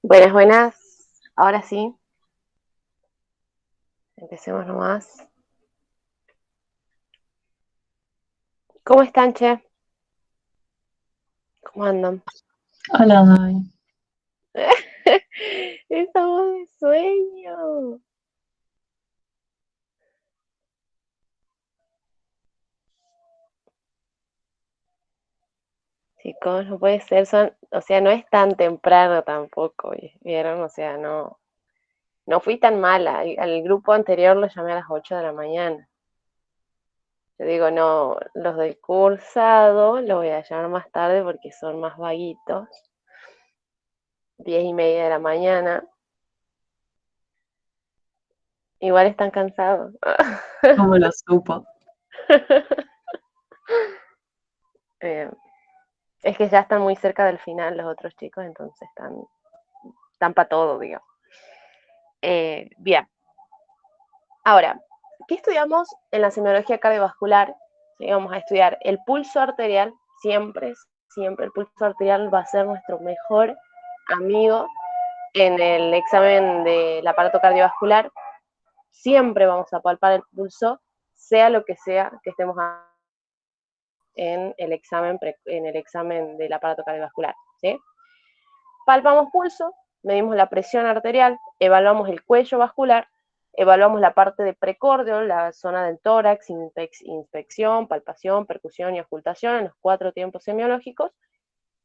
Buenas, buenas. Ahora sí, empecemos nomás. ¿Cómo están, che? ¿Cómo andan? Hola, Dai. Estamos de sueño. Chicos, no puede ser, o sea, no es tan temprano tampoco, ¿vieron? O sea, no fui tan mala. Al grupo anterior lo llamé a las 8 de la mañana. Yo digo, no, los del cursado los voy a llamar más tarde porque son más vaguitos. 10:30 de la mañana. Igual están cansados. ¿Cómo lo supo? Eh, Es que ya están muy cerca del final los otros chicos, entonces están para todo, digamos. Bien, ahora, ¿qué estudiamos en la semiología cardiovascular? Sí, vamos a estudiar el pulso arterial, siempre, siempre el pulso arterial va a ser nuestro mejor amigo en el examen del aparato cardiovascular. Siempre vamos a palpar el pulso, sea lo que sea que estemos en el examen del aparato cardiovascular. ¿Sí? Palpamos pulso, medimos la presión arterial, evaluamos el cuello vascular, evaluamos la parte de precordio, la zona del tórax, inspección, palpación, percusión y ocultación en los 4 tiempos semiológicos,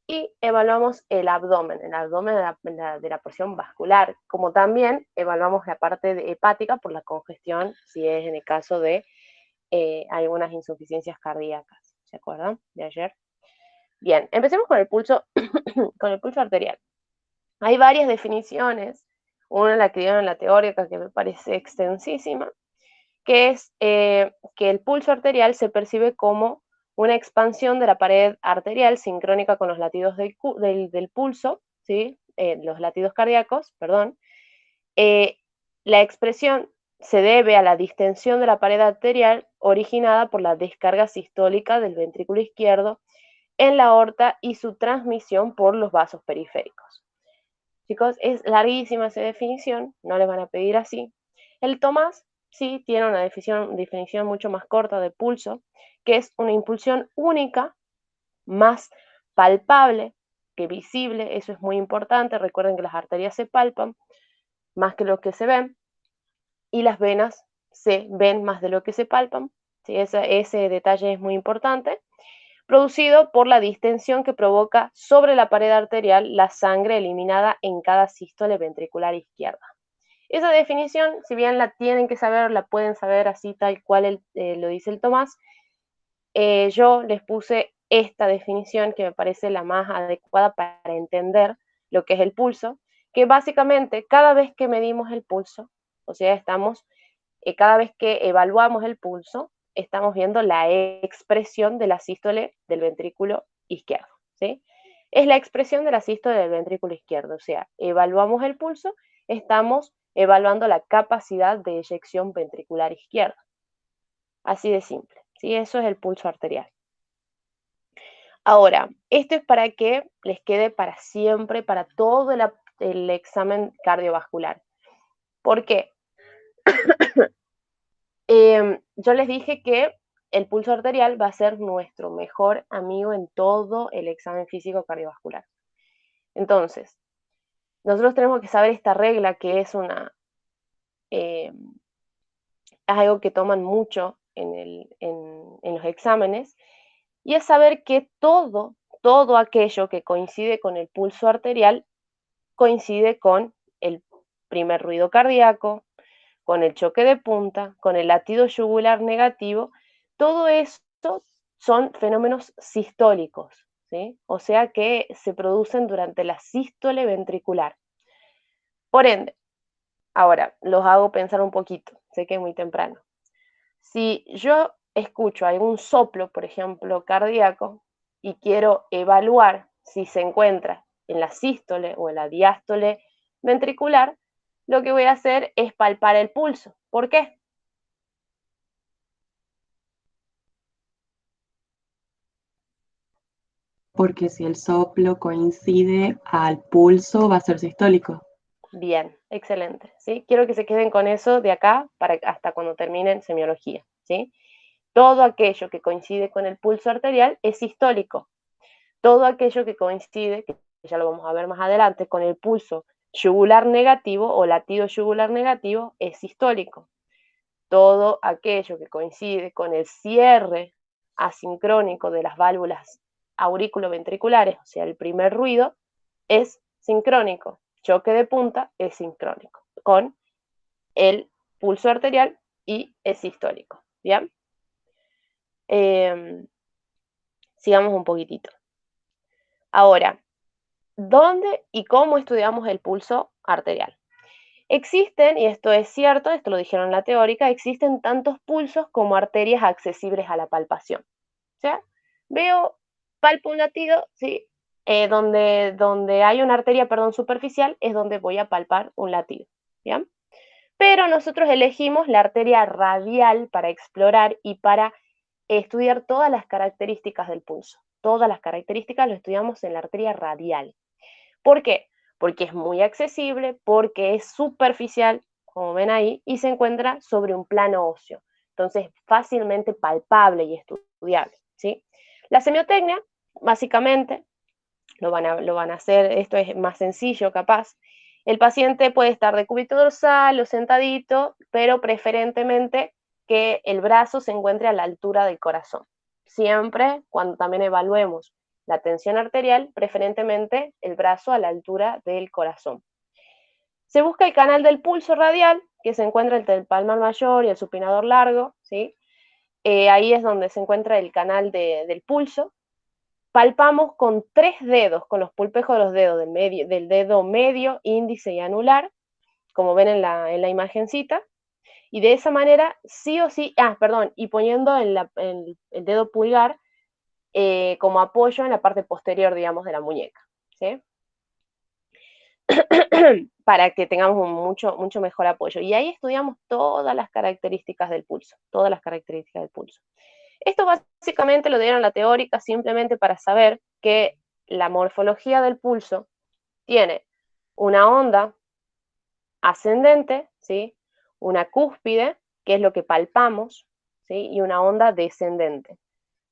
y evaluamos el abdomen de la porción vascular, como también evaluamos la parte hepática por la congestión, si es en el caso de algunas insuficiencias cardíacas. ¿Se acuerdan de ayer? Bien, empecemos con el pulso, con el pulso arterial. Hay varias definiciones, una la que dieron en la teórica que me parece extensísima, que es que el pulso arterial se percibe como una expansión de la pared arterial sincrónica con los latidos del pulso, ¿sí? Los latidos cardíacos, perdón. Eh, la expresión se debe a la distensión de la pared arterial originada por la descarga sistólica del ventrículo izquierdo en la aorta y su transmisión por los vasos periféricos. Chicos, es larguísima esa definición, no les van a pedir así. El Tomás sí tiene una definición mucho más corta de pulso, que es una impulsión única, más palpable que visible, eso es muy importante, recuerden que las arterias se palpan más que lo que se ven, y las venas se ven más de lo que se palpan, ¿sí? Ese detalle es muy importante, producido por la distensión que provoca sobre la pared arterial la sangre eliminada en cada sístole ventricular izquierda. Esa definición, si bien la tienen que saber, la pueden saber así tal cual lo dice el Tomás, yo les puse esta definición que me parece la más adecuada para entender lo que es el pulso, que básicamente cada vez que medimos el pulso, o sea, cada vez que evaluamos el pulso, estamos viendo la expresión de la sístole del ventrículo izquierdo, ¿sí? Es la expresión de la sístole del ventrículo izquierdo, o sea, evaluamos el pulso, estamos evaluando la capacidad de eyección ventricular izquierda. Así de simple, ¿sí? Eso es el pulso arterial. Ahora, esto es para que les quede para siempre, para todo el examen cardiovascular. ¿Por qué? Yo les dije que el pulso arterial va a ser nuestro mejor amigo en todo el examen físico cardiovascular. Entonces, nosotros tenemos que saber esta regla que es algo que toman mucho en los exámenes, y es saber que todo aquello que coincide con el pulso arterial coincide con el primer ruido cardíaco, con el choque de punta, con el latido yugular negativo. Todo esto son fenómenos sistólicos, ¿sí? O sea que se producen durante la sístole ventricular. Por ende, ahora los hago pensar un poquito, sé que es muy temprano. Si yo escucho algún soplo, por ejemplo, cardíaco, y quiero evaluar si se encuentra en la sístole o en la diástole ventricular, lo que voy a hacer es palpar el pulso. ¿Por qué? Porque si el soplo coincide al pulso, va a ser sistólico. Bien, excelente, ¿sí? Quiero que se queden con eso de acá hasta cuando terminen semiología, ¿sí? Todo aquello que coincide con el pulso arterial es sistólico. Todo aquello que coincide, que ya lo vamos a ver más adelante, con el pulso yugular negativo o latido yugular negativo es sistólico. Todo aquello que coincide con el cierre asincrónico de las válvulas aurículo-ventriculares, o sea, el primer ruido, es sincrónico. Choque de punta es sincrónico con el pulso arterial y es sistólico. ¿Bien? Sigamos un poquitito. Ahora, ¿dónde y cómo estudiamos el pulso arterial? Existen, y esto es cierto, esto lo dijeron en la teórica, existen tantos pulsos como arterias accesibles a la palpación. O sea, palpo un latido, ¿sí? Donde hay una arteria, perdón, superficial, es donde voy a palpar un latido, ¿bien? Pero nosotros elegimos la arteria radial para explorar y para estudiar todas las características del pulso. Todas las características lo estudiamos en la arteria radial. ¿Por qué? Porque es muy accesible, porque es superficial, como ven ahí, y se encuentra sobre un plano óseo. Entonces, fácilmente palpable y estudiable, ¿sí? La semiotecnia, básicamente, lo van a hacer, esto es más sencillo capaz. El paciente puede estar de cúbito dorsal o sentadito, pero preferentemente que el brazo se encuentre a la altura del corazón. Siempre, cuando también evaluemos la tensión arterial, preferentemente el brazo a la altura del corazón. Se busca el canal del pulso radial, que se encuentra entre el palmar mayor y el supinador largo, ¿sí? Ahí es donde se encuentra el canal del pulso. Palpamos con 3 dedos, con los pulpejos de los dedos del dedo medio, índice y anular, como ven en la imagencita, y de esa manera sí o sí, y poniendo el dedo pulgar como apoyo en la parte posterior, digamos, de la muñeca, ¿sí? Para que tengamos un mucho mejor apoyo. Y ahí estudiamos todas las características del pulso, todas las características del pulso. Esto básicamente lo dieron la teórica simplemente para saber que la morfología del pulso tiene una onda ascendente, ¿sí? Una cúspide, que es lo que palpamos, ¿sí? Y una onda descendente.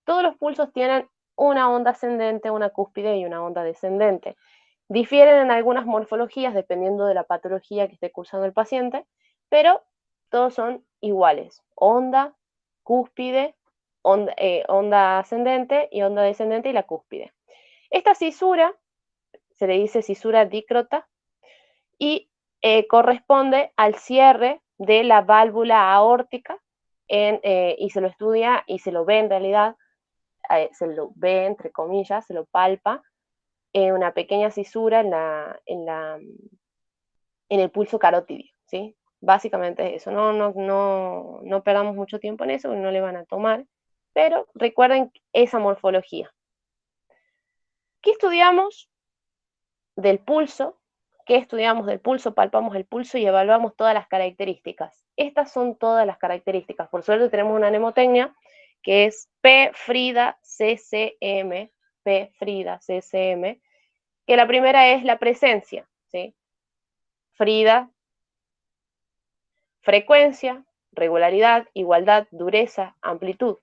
Todos los pulsos tienen una onda ascendente, una cúspide y una onda descendente. Difieren en algunas morfologías dependiendo de la patología que esté cursando el paciente, pero todos son iguales. Onda, cúspide, onda ascendente y onda descendente y la cúspide. Esta cisura se le dice cisura dícrota y corresponde al cierre de la válvula aórtica y se lo estudia y se lo ve en realidad, se lo ve entre comillas, se lo palpa, una pequeña cisura en el pulso carótido, ¿sí? Básicamente es eso, no perdamos mucho tiempo en eso, no le van a tomar, pero recuerden esa morfología. ¿Qué estudiamos del pulso? ¿Qué estudiamos del pulso? Palpamos el pulso y evaluamos todas las características. Estas son todas las características. Por suerte tenemos una mnemotecnia que es PFRIDA CCM, PFRIDA CCM, que la primera es la presencia, ¿sí? FRIDA, frecuencia, regularidad, igualdad, dureza, amplitud.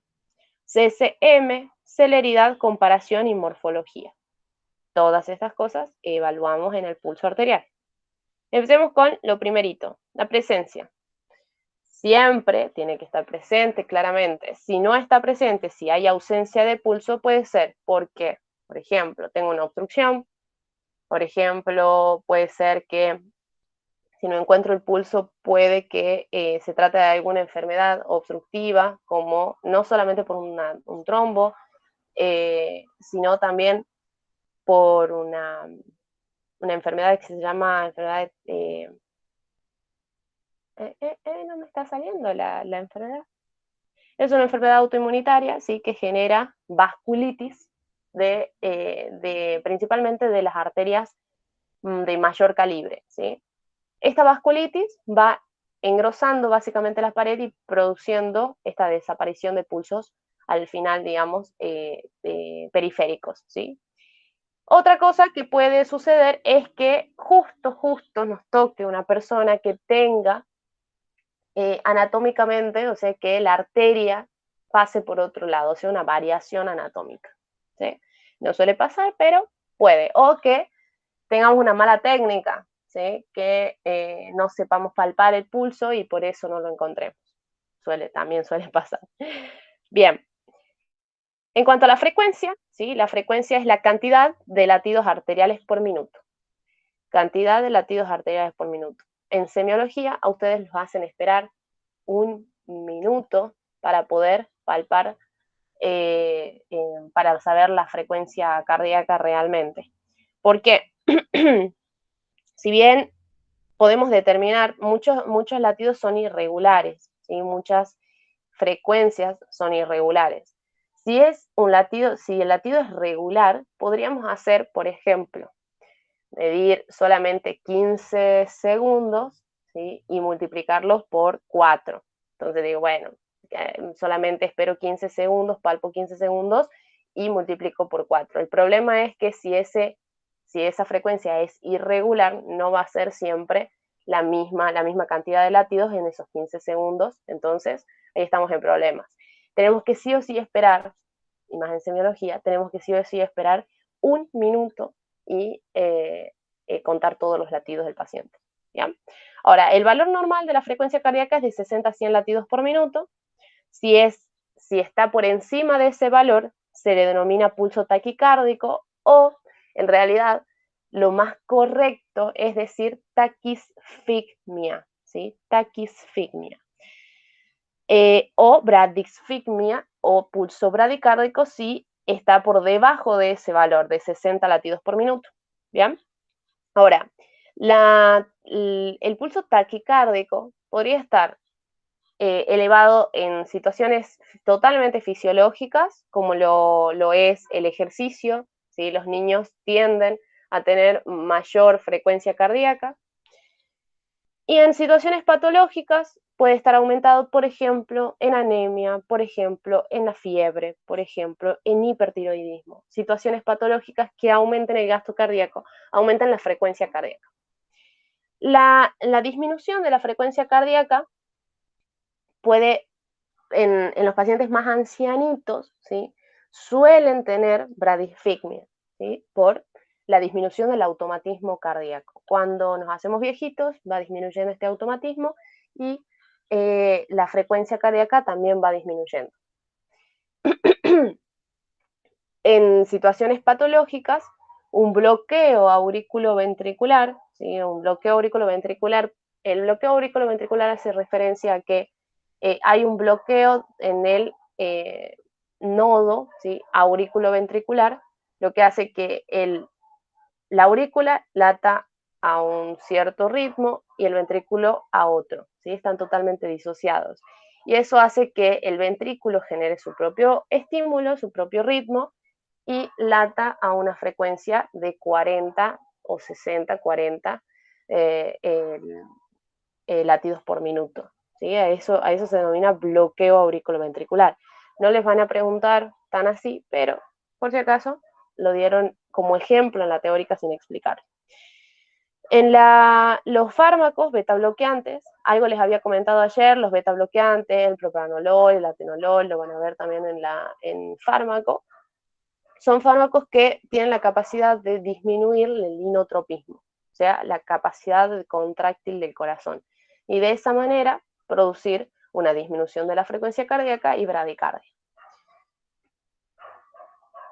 CCM, celeridad, comparación y morfología. Todas estas cosas evaluamos en el pulso arterial. Empecemos con lo primerito, la presencia. Siempre tiene que estar presente, claramente. Si no está presente, si hay ausencia de pulso, puede ser porque, por ejemplo, tengo una obstrucción. Por ejemplo, puede ser que si no encuentro el pulso, puede que se trate de alguna enfermedad obstructiva, como no solamente por un trombo, sino también por una enfermedad que se llama enfermedad... no me está saliendo la enfermedad. Es una enfermedad autoinmunitaria, ¿sí? Que genera vasculitis principalmente de las arterias de mayor calibre, ¿sí? Esta vasculitis va engrosando básicamente la pared y produciendo esta desaparición de pulsos al final, digamos, periféricos, ¿sí? Otra cosa que puede suceder es que justo nos toque una persona que tenga anatómicamente, o sea, que la arteria pase por otro lado, o sea, una variación anatómica, ¿sí? No suele pasar, pero puede. O que tengamos una mala técnica, ¿sí? Que no sepamos palpar el pulso y por eso no lo encontremos. También suele pasar. Bien. En cuanto a la frecuencia, ¿sí? La frecuencia es la cantidad de latidos arteriales por minuto. Cantidad de latidos arteriales por minuto. En semiología, a ustedes los hacen esperar un minuto para poder palpar, para saber la frecuencia cardíaca realmente. Porque si bien podemos determinar, muchos latidos son irregulares, ¿sí? Muchas frecuencias son irregulares. Si el latido es regular, podríamos hacer, por ejemplo, medir solamente 15 segundos, ¿sí? Y multiplicarlos por 4. Entonces digo, bueno, solamente espero 15 segundos, palpo 15 segundos y multiplico por 4. El problema es que si esa frecuencia es irregular, no va a ser siempre la misma cantidad de latidos en esos 15 segundos, entonces ahí estamos en problemas. Tenemos que sí o sí esperar, y más en semiología, tenemos que sí o sí esperar un minuto y contar todos los latidos del paciente. ¿Ya? Ahora, el valor normal de la frecuencia cardíaca es de 60 a 100 latidos por minuto. Si está por encima de ese valor, se le denomina pulso taquicárdico o, en realidad, lo más correcto es decir taquisfigmia, ¿sí? Taquisfigmia. O bradisfigmia o pulso bradicárdico si está por debajo de ese valor de 60 latidos por minuto. ¿Bien? Ahora, el pulso taquicárdico podría estar elevado en situaciones totalmente fisiológicas, como lo es el ejercicio, ¿sí? Los niños tienden a tener mayor frecuencia cardíaca. Y en situaciones patológicas puede estar aumentado, por ejemplo, en anemia, por ejemplo, en la fiebre, por ejemplo, en hipertiroidismo. Situaciones patológicas que aumenten el gasto cardíaco, aumentan la frecuencia cardíaca. La disminución de la frecuencia cardíaca puede, en los pacientes más ancianitos, ¿sí? Suelen tener bradisfigmia, ¿sí? Por la disminución del automatismo cardíaco. Cuando nos hacemos viejitos, va disminuyendo este automatismo y la frecuencia cardíaca también va disminuyendo. En situaciones patológicas, un bloqueo auriculoventricular, ¿sí? El bloqueo auriculoventricular hace referencia a que hay un bloqueo en el nodo, ¿sí? Auriculoventricular, lo que hace que la aurícula lata a un cierto ritmo y el ventrículo a otro, ¿sí? Están totalmente disociados. Y eso hace que el ventrículo genere su propio estímulo, su propio ritmo, y lata a una frecuencia de 40 o 60, 40 latidos por minuto. ¿Sí? A eso se denomina bloqueo auriculoventricular. No les van a preguntar tan así, pero por si acaso lo dieron como ejemplo en la teórica sin explicar. En los fármacos beta bloqueantes, algo les había comentado ayer, los beta bloqueantes, el propranolol, el atenolol, lo van a ver también en fármaco, son fármacos que tienen la capacidad de disminuir el inotropismo, o sea, la capacidad contráctil del corazón, y de esa manera producir una disminución de la frecuencia cardíaca y bradicardia.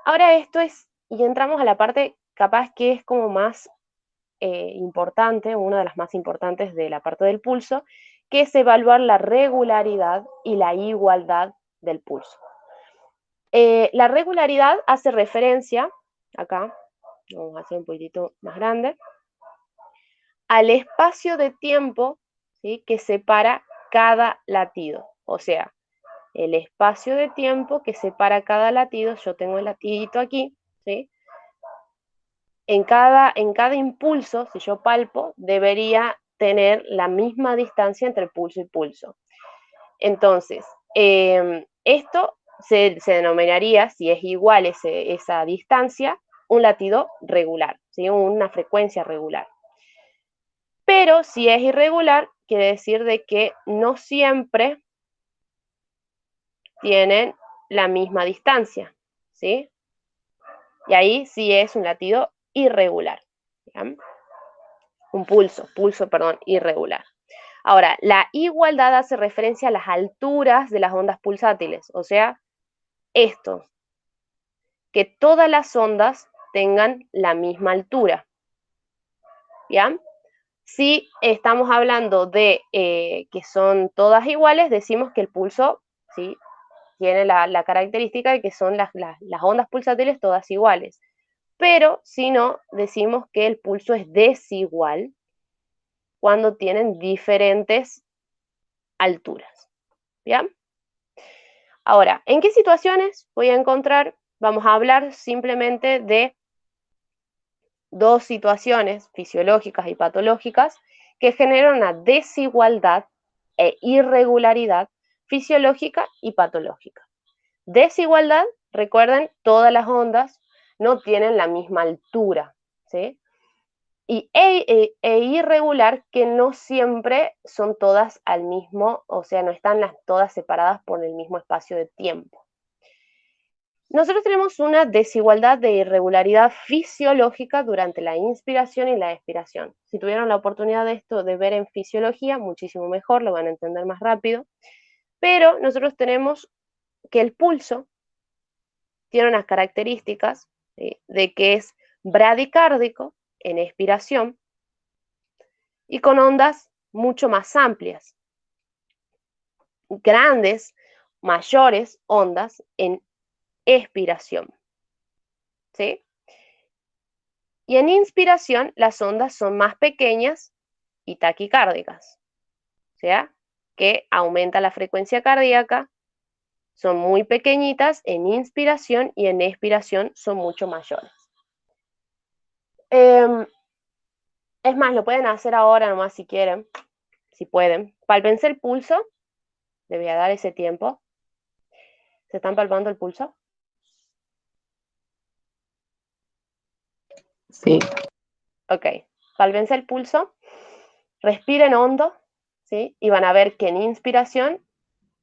Ahora y entramos a la parte capaz que es como más importante, una de las más importantes de la parte del pulso, que es evaluar la regularidad y la igualdad del pulso. La regularidad hace referencia, acá, vamos a hacer un poquitito más grande, al espacio de tiempo, ¿sí? Que separa cada latido. O sea, el espacio de tiempo que separa cada latido, yo tengo el latidito aquí, ¿sí? En cada impulso, si yo palpo, debería tener la misma distancia entre pulso y pulso. Entonces, esto se denominaría, si es igual esa distancia, un latido regular, ¿sí? Una frecuencia regular. Pero si es irregular, quiere decir de que no siempre tienen la misma distancia, ¿sí? Y ahí sí es un latido irregular. ¿Bien? Un pulso, perdón, irregular. Ahora, la igualdad hace referencia a las alturas de las ondas pulsátiles, o sea, esto, que todas las ondas tengan la misma altura. ¿Bien? Si estamos hablando de que son todas iguales, decimos que el pulso, ¿sí?, tiene la característica de que son las ondas pulsátiles todas iguales. Pero si no, decimos que el pulso es desigual cuando tienen diferentes alturas. ¿Bien? Ahora, ¿en qué situaciones voy a encontrar? Vamos a hablar simplemente de dos situaciones fisiológicas y patológicas que generan una desigualdad e irregularidad fisiológica y patológica. Desigualdad, recuerden, todas las ondas no tienen la misma altura, ¿sí? E irregular, que no siempre son todas al mismo, o sea, no están todas separadas por el mismo espacio de tiempo. Nosotros tenemos una desigualdad de irregularidad fisiológica durante la inspiración y la expiración. Si tuvieron la oportunidad de esto de ver en fisiología, muchísimo mejor, lo van a entender más rápido. Pero nosotros tenemos que el pulso tiene unas características, ¿sí?, de que es bradicárdico en expiración y con ondas mucho más amplias, grandes, mayores ondas en expiración, ¿sí? Y en inspiración las ondas son más pequeñas y taquicárdicas, o sea, que aumenta la frecuencia cardíaca, son muy pequeñitas en inspiración y en expiración son mucho mayores. Es más, lo pueden hacer ahora nomás si quieren, si pueden. Pálpense el pulso, le voy a dar ese tiempo. ¿Se están palpando el pulso? Sí. Ok, pálpense el pulso, respiren hondo, ¿sí? Y van a ver que en inspiración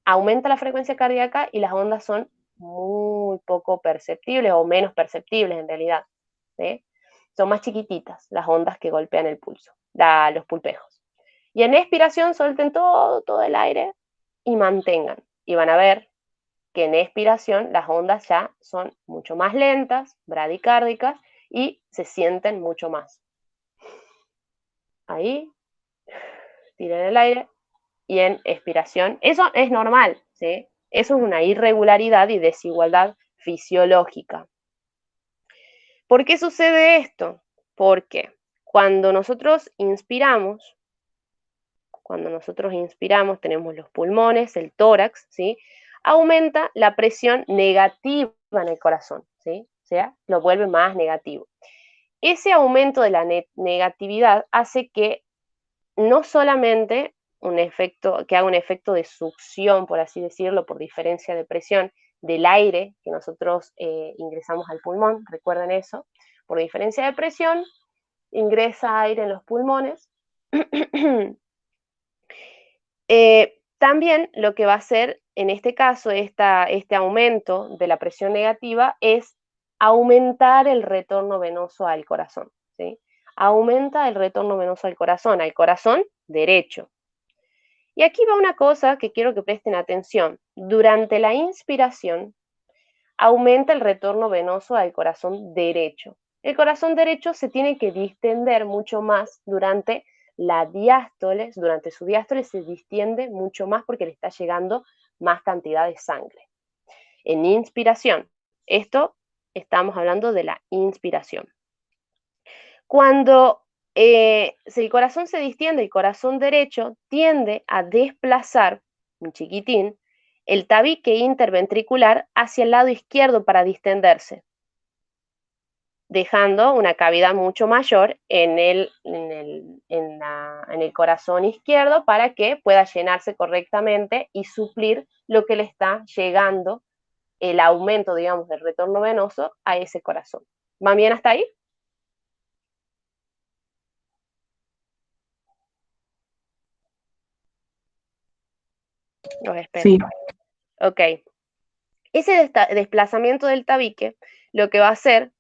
aumenta la frecuencia cardíaca y las ondas son muy poco perceptibles o menos perceptibles en realidad, ¿sí? Son más chiquititas las ondas que golpean el pulso, los pulpejos. Y en expiración suelten todo el aire y mantengan. Y van a ver que en expiración las ondas ya son mucho más lentas, bradicárdicas, y se sienten mucho más. Ahí, tiren el aire, y en expiración, eso es normal, ¿sí? Eso es una irregularidad y desigualdad fisiológica. ¿Por qué sucede esto? Porque cuando nosotros inspiramos, tenemos los pulmones, el tórax, ¿sí? Aumenta la presión negativa en el corazón, ¿sí? O sea, lo vuelve más negativo. Ese aumento de la negatividad hace que no solamente que haga un efecto de succión, por así decirlo, por diferencia de presión del aire que nosotros ingresamos al pulmón, recuerden eso, por diferencia de presión, ingresa aire en los pulmones. También lo que va a hacer en este caso este aumento de la presión negativa es aumentar el retorno venoso al corazón, ¿sí? Aumenta el retorno venoso al corazón derecho. Y aquí va una cosa que quiero que presten atención. Durante la inspiración aumenta el retorno venoso al corazón derecho. El corazón derecho se tiene que distender mucho más durante durante su diástole se distiende mucho más porque le está llegando más cantidad de sangre. En inspiración, esto estamos hablando de la inspiración. Cuando si el corazón se distiende, el corazón derecho tiende a desplazar un chiquitín el tabique interventricular hacia el lado izquierdo para distenderse, dejando una cavidad mucho mayor en el corazón izquierdo para que pueda llenarse correctamente y suplir lo que le está llegando, el aumento, digamos, del retorno venoso a ese corazón. ¿Van bien hasta ahí? Los espero. Sí. Ok. Ese desplazamiento del tabique, lo que va a hacer,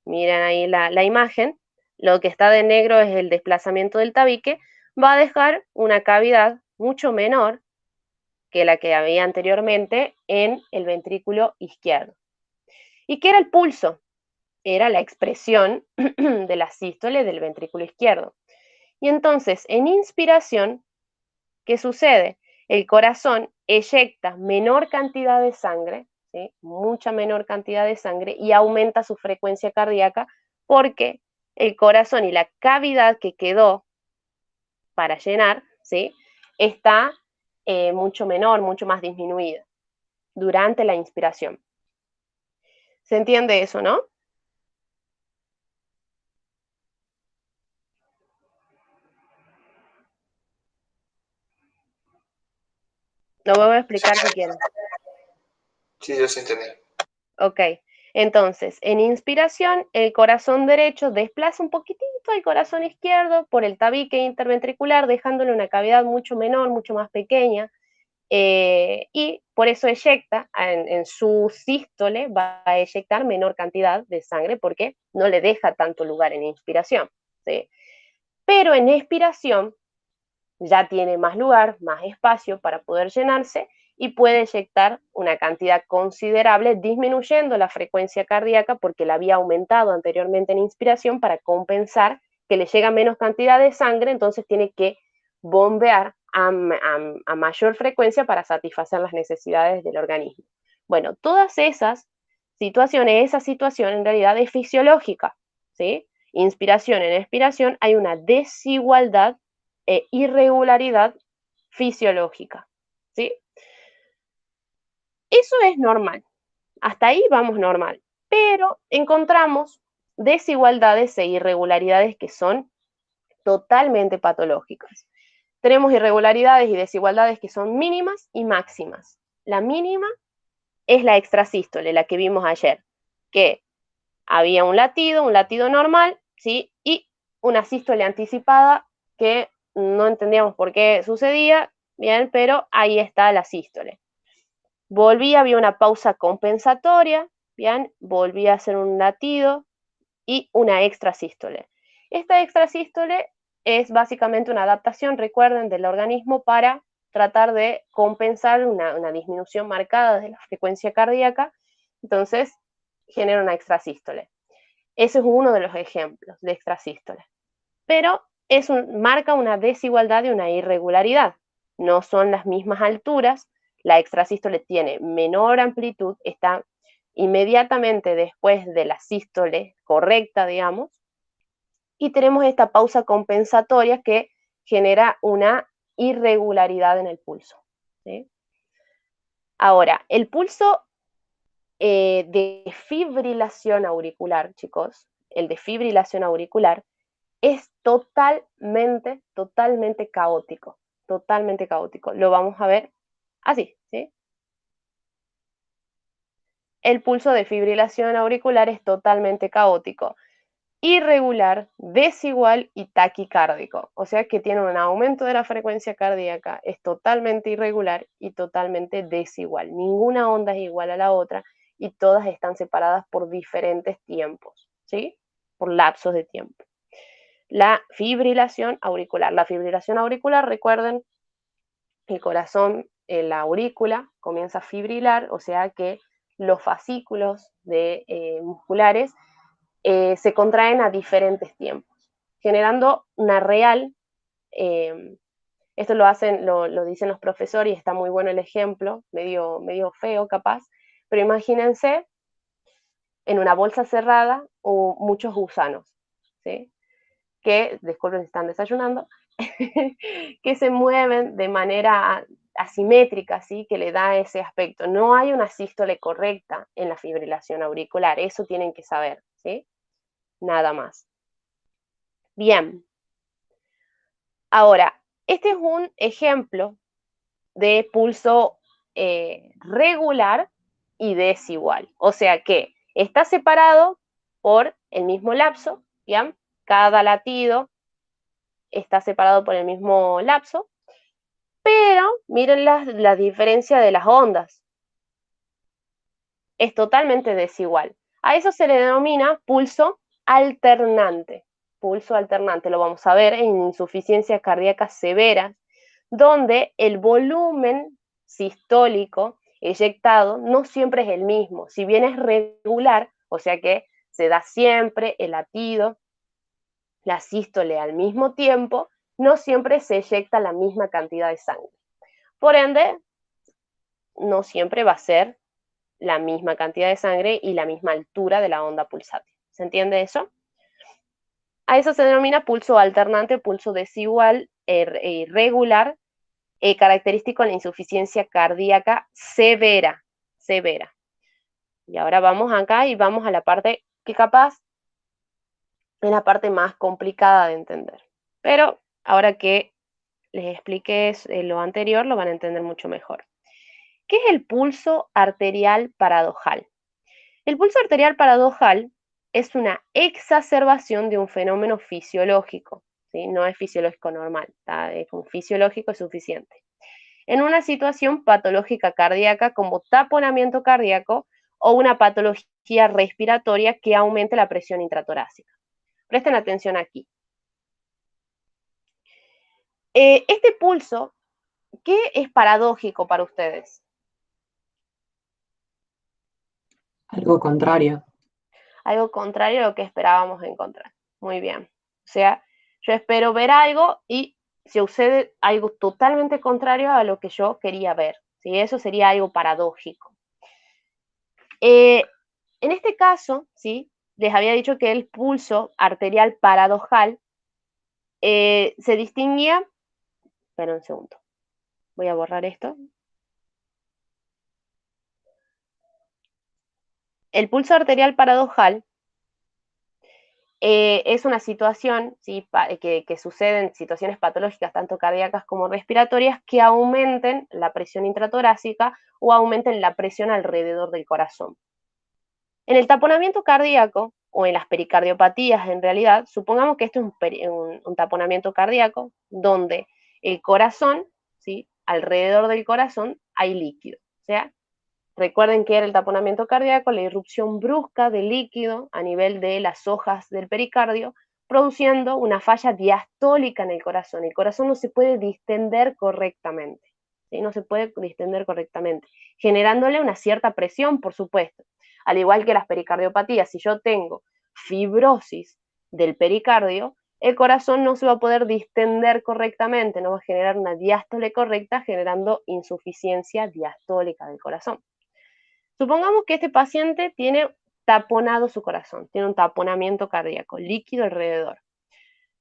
miren ahí la imagen, lo que está de negro es el desplazamiento del tabique, va a dejar una cavidad mucho menor que la que había anteriormente en el ventrículo izquierdo. ¿Y qué era el pulso? Era la expresión de la sístole del ventrículo izquierdo. Y entonces, en inspiración, ¿qué sucede? El corazón eyecta menor cantidad de sangre, ¿sí? Mucha menor cantidad de sangre, y aumenta su frecuencia cardíaca porque el corazón y la cavidad que quedó para llenar, ¿sí? Está mucho menor, mucho más disminuida durante la inspiración. ¿Se entiende eso, no? Lo voy a explicar si quieren. Sí, yo sí entendí. Ok, entonces, en inspiración, el corazón derecho desplaza un poquitito al corazón izquierdo por el tabique interventricular, dejándole una cavidad mucho menor, mucho más pequeña, y por eso eyecta, en su sístole va a eyectar menor cantidad de sangre porque no le deja tanto lugar en inspiración, ¿sí? Pero en expiración ya tiene más lugar, más espacio para poder llenarse y puede eyectar una cantidad considerable, disminuyendo la frecuencia cardíaca porque la había aumentado anteriormente en inspiración para compensar que le llega menos cantidad de sangre, entonces tiene que bombear a mayor frecuencia para satisfacer las necesidades del organismo. Bueno, todas esas situaciones, esa situación en realidad es fisiológica, ¿sí? Inspiración en expiración hay una desigualdad e irregularidad fisiológica, ¿sí? Eso es normal, hasta ahí vamos normal, pero encontramos desigualdades e irregularidades que son totalmente patológicas. Tenemos irregularidades y desigualdades que son mínimas y máximas. La mínima es la extrasístole, la que vimos ayer, que había un latido normal, ¿sí? Y una sístole anticipada que no entendíamos por qué sucedía, bien, pero ahí está la sístole. Volví, había una pausa compensatoria, bien, volví a hacer un latido y una extrasístole. Esta extrasístole es básicamente una adaptación, recuerden, del organismo para tratar de compensar una disminución marcada de la frecuencia cardíaca, entonces genera una extrasístole. Ese es uno de los ejemplos de extrasístole. Pero marca una desigualdad y una irregularidad. No son las mismas alturas, la extrasístole tiene menor amplitud, está inmediatamente después de la sístole correcta, digamos, y tenemos esta pausa compensatoria que genera una irregularidad en el pulso, ¿sí? Ahora, el pulso de fibrilación auricular, chicos, el de fibrilación auricular, es totalmente caótico, totalmente caótico. Lo vamos a ver así, ¿sí? El pulso de fibrilación auricular es totalmente caótico, irregular, desigual y taquicárdico. O sea que tiene un aumento de la frecuencia cardíaca, es totalmente irregular y totalmente desigual. Ninguna onda es igual a la otra y todas están separadas por diferentes tiempos, ¿sí? Por lapsos de tiempo. La fibrilación auricular. La fibrilación auricular, recuerden, el corazón, la aurícula comienza a fibrilar, o sea que los fascículos musculares se contraen a diferentes tiempos, generando una real, esto lo dicen los profesores y está muy bueno el ejemplo, medio feo capaz, pero imagínense en una bolsa cerrada o muchos gusanos, ¿sí? Que, disculpen si están desayunando, que se mueven de manera asimétrica, ¿sí? Que le da ese aspecto. No hay una sístole correcta en la fibrilación auricular, eso tienen que saber, ¿sí? Nada más. Bien. Ahora, este es un ejemplo de pulso regular y desigual. O sea que está separado, por el mismo lapso, ¿bien? Cada latido está separado por el mismo lapso, pero miren la diferencia de las ondas. Es totalmente desigual. A eso se le denomina pulso alternante. Pulso alternante lo vamos a ver en insuficiencias cardíacas severas, donde el volumen sistólico eyectado no siempre es el mismo. Si bien es regular, o sea que se da siempre el latido, la sístole al mismo tiempo, no siempre se eyecta la misma cantidad de sangre. Por ende, no siempre va a ser la misma cantidad de sangre y la misma altura de la onda pulsátil. ¿Se entiende eso? A eso se denomina pulso alternante, pulso desigual, irregular, característico de la insuficiencia cardíaca severa. Severa. Y ahora vamos acá y vamos a la parte que capaz es la parte más complicada de entender. Pero ahora que les expliqué lo anterior, lo van a entender mucho mejor. ¿Qué es el pulso arterial paradojal? El pulso arterial paradojal es una exacerbación de un fenómeno fisiológico, ¿sí? No es fisiológico normal, es un fisiológico suficiente. En una situación patológica cardíaca como taponamiento cardíaco o una patología respiratoria que aumente la presión intratorácica. Presten atención aquí. Este pulso, ¿qué es paradójico para ustedes? Algo contrario. Algo contrario a lo que esperábamos encontrar. Muy bien. O sea, yo espero ver algo y sucede algo totalmente contrario a lo que yo quería ver. ¿Sí? Eso sería algo paradójico. En este caso, ¿sí? Les había dicho que el pulso arterial paradojal se distinguía. Espera un segundo. Voy a borrar esto. El pulso arterial paradojal es una situación, ¿sí? que sucede en situaciones patológicas, tanto cardíacas como respiratorias, que aumenten la presión intratorácica o aumenten la presión alrededor del corazón. En el taponamiento cardíaco, o en las pericardiopatías en realidad, supongamos que esto es un taponamiento cardíaco, donde el corazón, ¿sí? Alrededor del corazón hay líquido. O sea, recuerden que era el taponamiento cardíaco, la irrupción brusca de líquido a nivel de las hojas del pericardio, produciendo una falla diastólica en el corazón. El corazón no se puede distender correctamente, ¿sí? No se puede distender correctamente, generándole una cierta presión, por supuesto. Al igual que las pericardiopatías, si yo tengo fibrosis del pericardio, el corazón no se va a poder distender correctamente, no va a generar una diástole correcta, generando insuficiencia diastólica del corazón. Supongamos que este paciente tiene taponado su corazón, tiene un taponamiento cardíaco, líquido alrededor.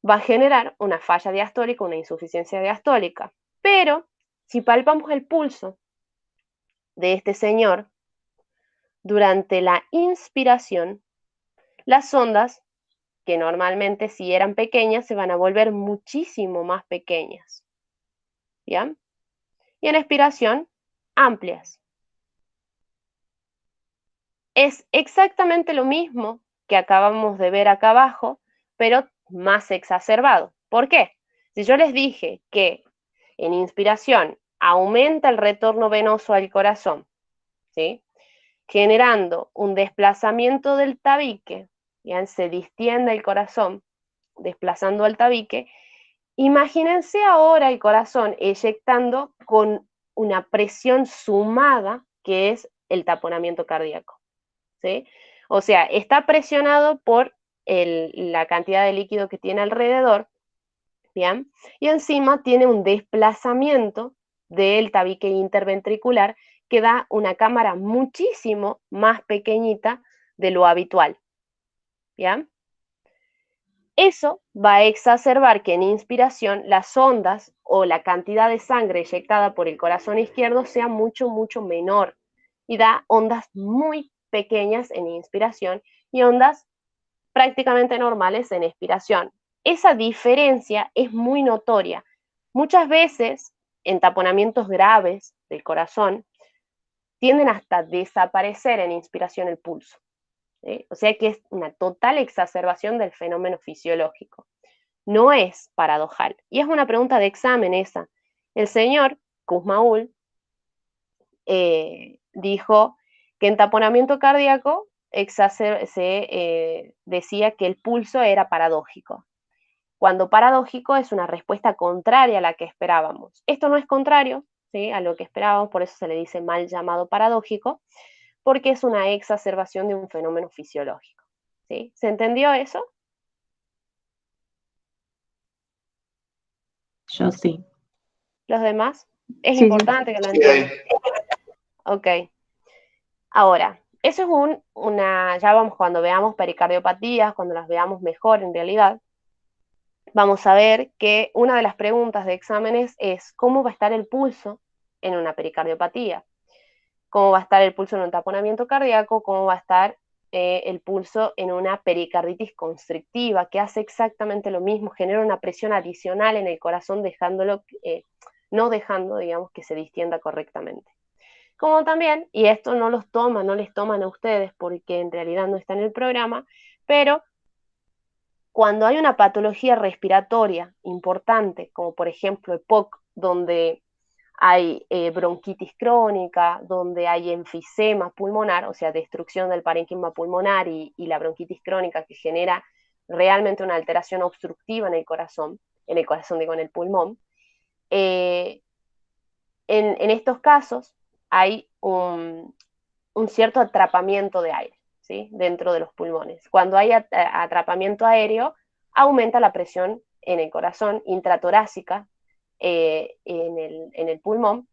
Va a generar una falla diastólica, una insuficiencia diastólica. Pero si palpamos el pulso de este señor, durante la inspiración, las ondas, que normalmente si eran pequeñas, se van a volver muchísimo más pequeñas. ¿Bien? Y en expiración, amplias. Es exactamente lo mismo que acabamos de ver acá abajo, pero más exacerbado. ¿Por qué? Si yo les dije que en inspiración aumenta el retorno venoso al corazón, ¿sí? Generando un desplazamiento del tabique, ¿bien? Se distiende el corazón desplazando al tabique. Imagínense ahora el corazón eyectando con una presión sumada que es el taponamiento cardíaco. ¿Sí? O sea, está presionado por la cantidad de líquido que tiene alrededor, ¿bien? Y encima tiene un desplazamiento del tabique interventricular que da una cámara muchísimo más pequeñita de lo habitual, ¿bien? Eso va a exacerbar que en inspiración las ondas o la cantidad de sangre eyectada por el corazón izquierdo sea mucho, mucho menor y da ondas muy pequeñas en inspiración y ondas prácticamente normales en expiración. Esa diferencia es muy notoria. Muchas veces en taponamientos graves del corazón tienden hasta desaparecer en inspiración el pulso. ¿sí? O sea que es una total exacerbación del fenómeno fisiológico. No es paradojal. Y es una pregunta de examen esa. El señor Kussmaul dijo que en taponamiento cardíaco se decía que el pulso era paradójico, cuando paradójico es una respuesta contraria a la que esperábamos. Esto no es contrario, ¿sí?, a lo que esperábamos, por eso se le dice mal llamado paradójico, porque es una exacerbación de un fenómeno fisiológico, ¿sí? ¿Se entendió eso? Yo sí. ¿Los demás? Es Sí, sí. importante que lo Sí, entiendan. ahí. Ok. Ahora, eso es ya vamos, cuando veamos pericardiopatías, cuando las veamos mejor en realidad, vamos a ver que una de las preguntas de exámenes es cómo va a estar el pulso en una pericardiopatía, cómo va a estar el pulso en un taponamiento cardíaco, cómo va a estar el pulso en una pericarditis constrictiva, que hace exactamente lo mismo, genera una presión adicional en el corazón, no dejando, digamos, que se distienda correctamente. Como también, y esto no les toman a ustedes porque en realidad no está en el programa, pero cuando hay una patología respiratoria importante, como por ejemplo EPOC, donde hay bronquitis crónica, donde hay enfisema pulmonar, o sea, destrucción del parénquima pulmonar y la bronquitis crónica que genera realmente una alteración obstructiva en el corazón digo, en el pulmón, eh, en estos casos hay un cierto atrapamiento de aire, ¿sí?, dentro de los pulmones. Cuando hay atrapamiento aéreo, aumenta la presión en el corazón intratorácica en el pulmón,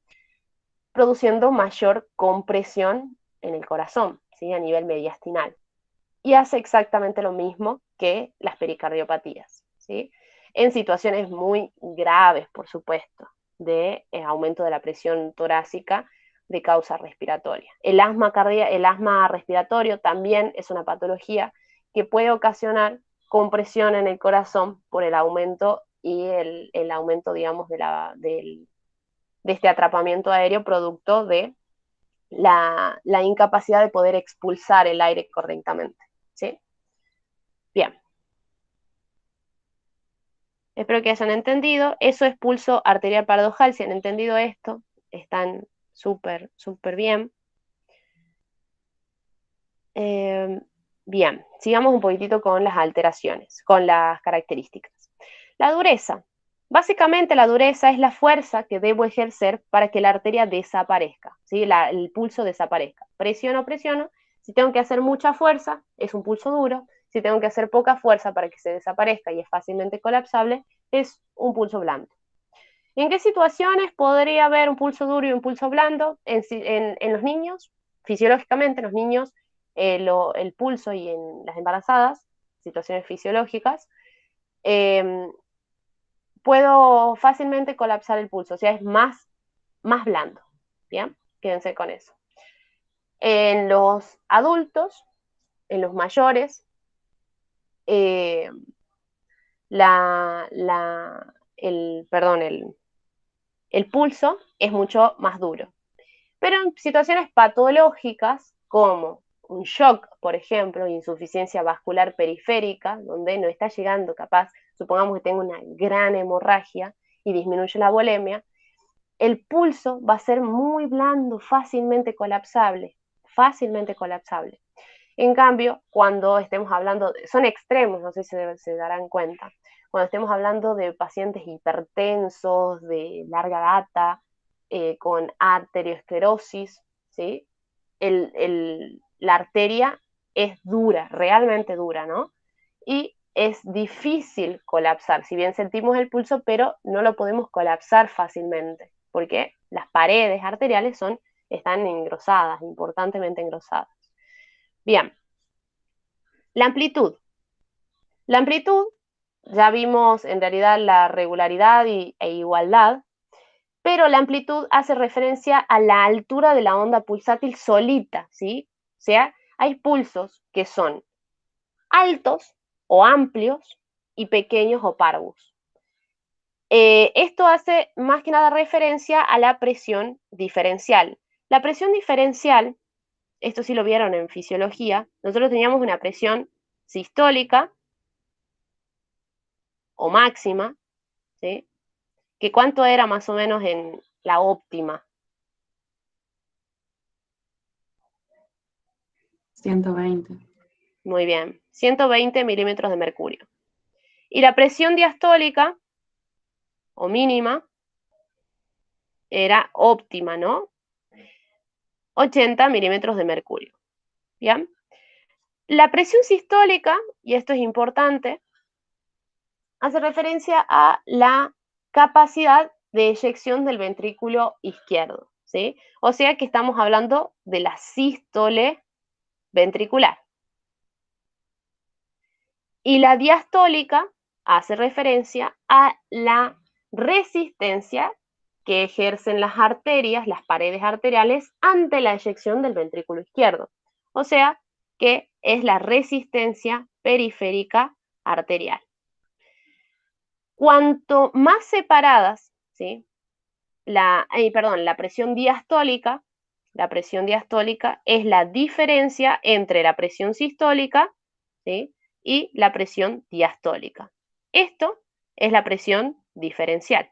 produciendo mayor compresión en el corazón, ¿sí?, a nivel mediastinal. Y hace exactamente lo mismo que las pericardiopatías, ¿sí?, en situaciones muy graves, por supuesto, de aumento de la presión torácica de causa respiratoria. El asma respiratorio también es una patología que puede ocasionar compresión en el corazón por el aumento el aumento, digamos, de este atrapamiento aéreo producto de la incapacidad de poder expulsar el aire correctamente, ¿sí? Bien. Espero que hayan entendido. Eso es pulso arterial paradojal. Si han entendido esto, están súper, súper bien. Bien, sigamos un poquitito con las alteraciones, con las características. La dureza. Básicamente la dureza es la fuerza que debo ejercer para que la arteria desaparezca, ¿sí? El pulso desaparezca. Presiono, presiono. Si tengo que hacer mucha fuerza, es un pulso duro. Si tengo que hacer poca fuerza para que se desaparezca y es fácilmente colapsable, es un pulso blando. ¿En qué situaciones podría haber un pulso duro y un pulso blando? En los niños, fisiológicamente, en los niños, el pulso y en las embarazadas, situaciones fisiológicas, puedo fácilmente colapsar el pulso, o sea, es más blando. ¿Bien? Quédense con eso. En los adultos, en los mayores, el pulso es mucho más duro. Pero en situaciones patológicas, como un shock, por ejemplo, insuficiencia vascular periférica, donde no está llegando capaz, supongamos que tengo una gran hemorragia y disminuye la volemia, el pulso va a ser muy blando, fácilmente colapsable, fácilmente colapsable. En cambio, cuando estemos hablando, son extremos, no sé si se darán cuenta, cuando estemos hablando de pacientes hipertensos, de larga data, con arteriosclerosis, ¿sí? La arteria es dura, realmente dura, ¿no? Y es difícil colapsar, si bien sentimos el pulso, pero no lo podemos colapsar fácilmente, porque las paredes arteriales están engrosadas, importantemente engrosadas. Bien, la amplitud. La amplitud, ya vimos en realidad la regularidad e igualdad, pero la amplitud hace referencia a la altura de la onda pulsátil solita, ¿sí? O sea, hay pulsos que son altos o amplios y pequeños o parvus. Esto hace más que nada referencia a la presión diferencial. La presión diferencial esto sí lo vieron en fisiología, nosotros teníamos una presión sistólica o máxima, ¿sí? ¿Que cuánto era más o menos en la óptima? 120. Muy bien, 120 milímetros de mercurio. Y la presión diastólica, o mínima, era óptima, ¿no? 80 milímetros de mercurio. ¿Bien? La presión sistólica, y esto es importante, hace referencia a la capacidad de eyección del ventrículo izquierdo, ¿sí? O sea que estamos hablando de la sístole ventricular. Y la diastólica hace referencia a la resistencia que ejercen las arterias, las paredes arteriales, ante la eyección del ventrículo izquierdo. O sea que es la resistencia periférica arterial. Cuanto más separadas, ¿sí? La presión diastólica es la diferencia entre la presión sistólica, ¿sí? Y la presión diastólica. Esto es la presión diferencial.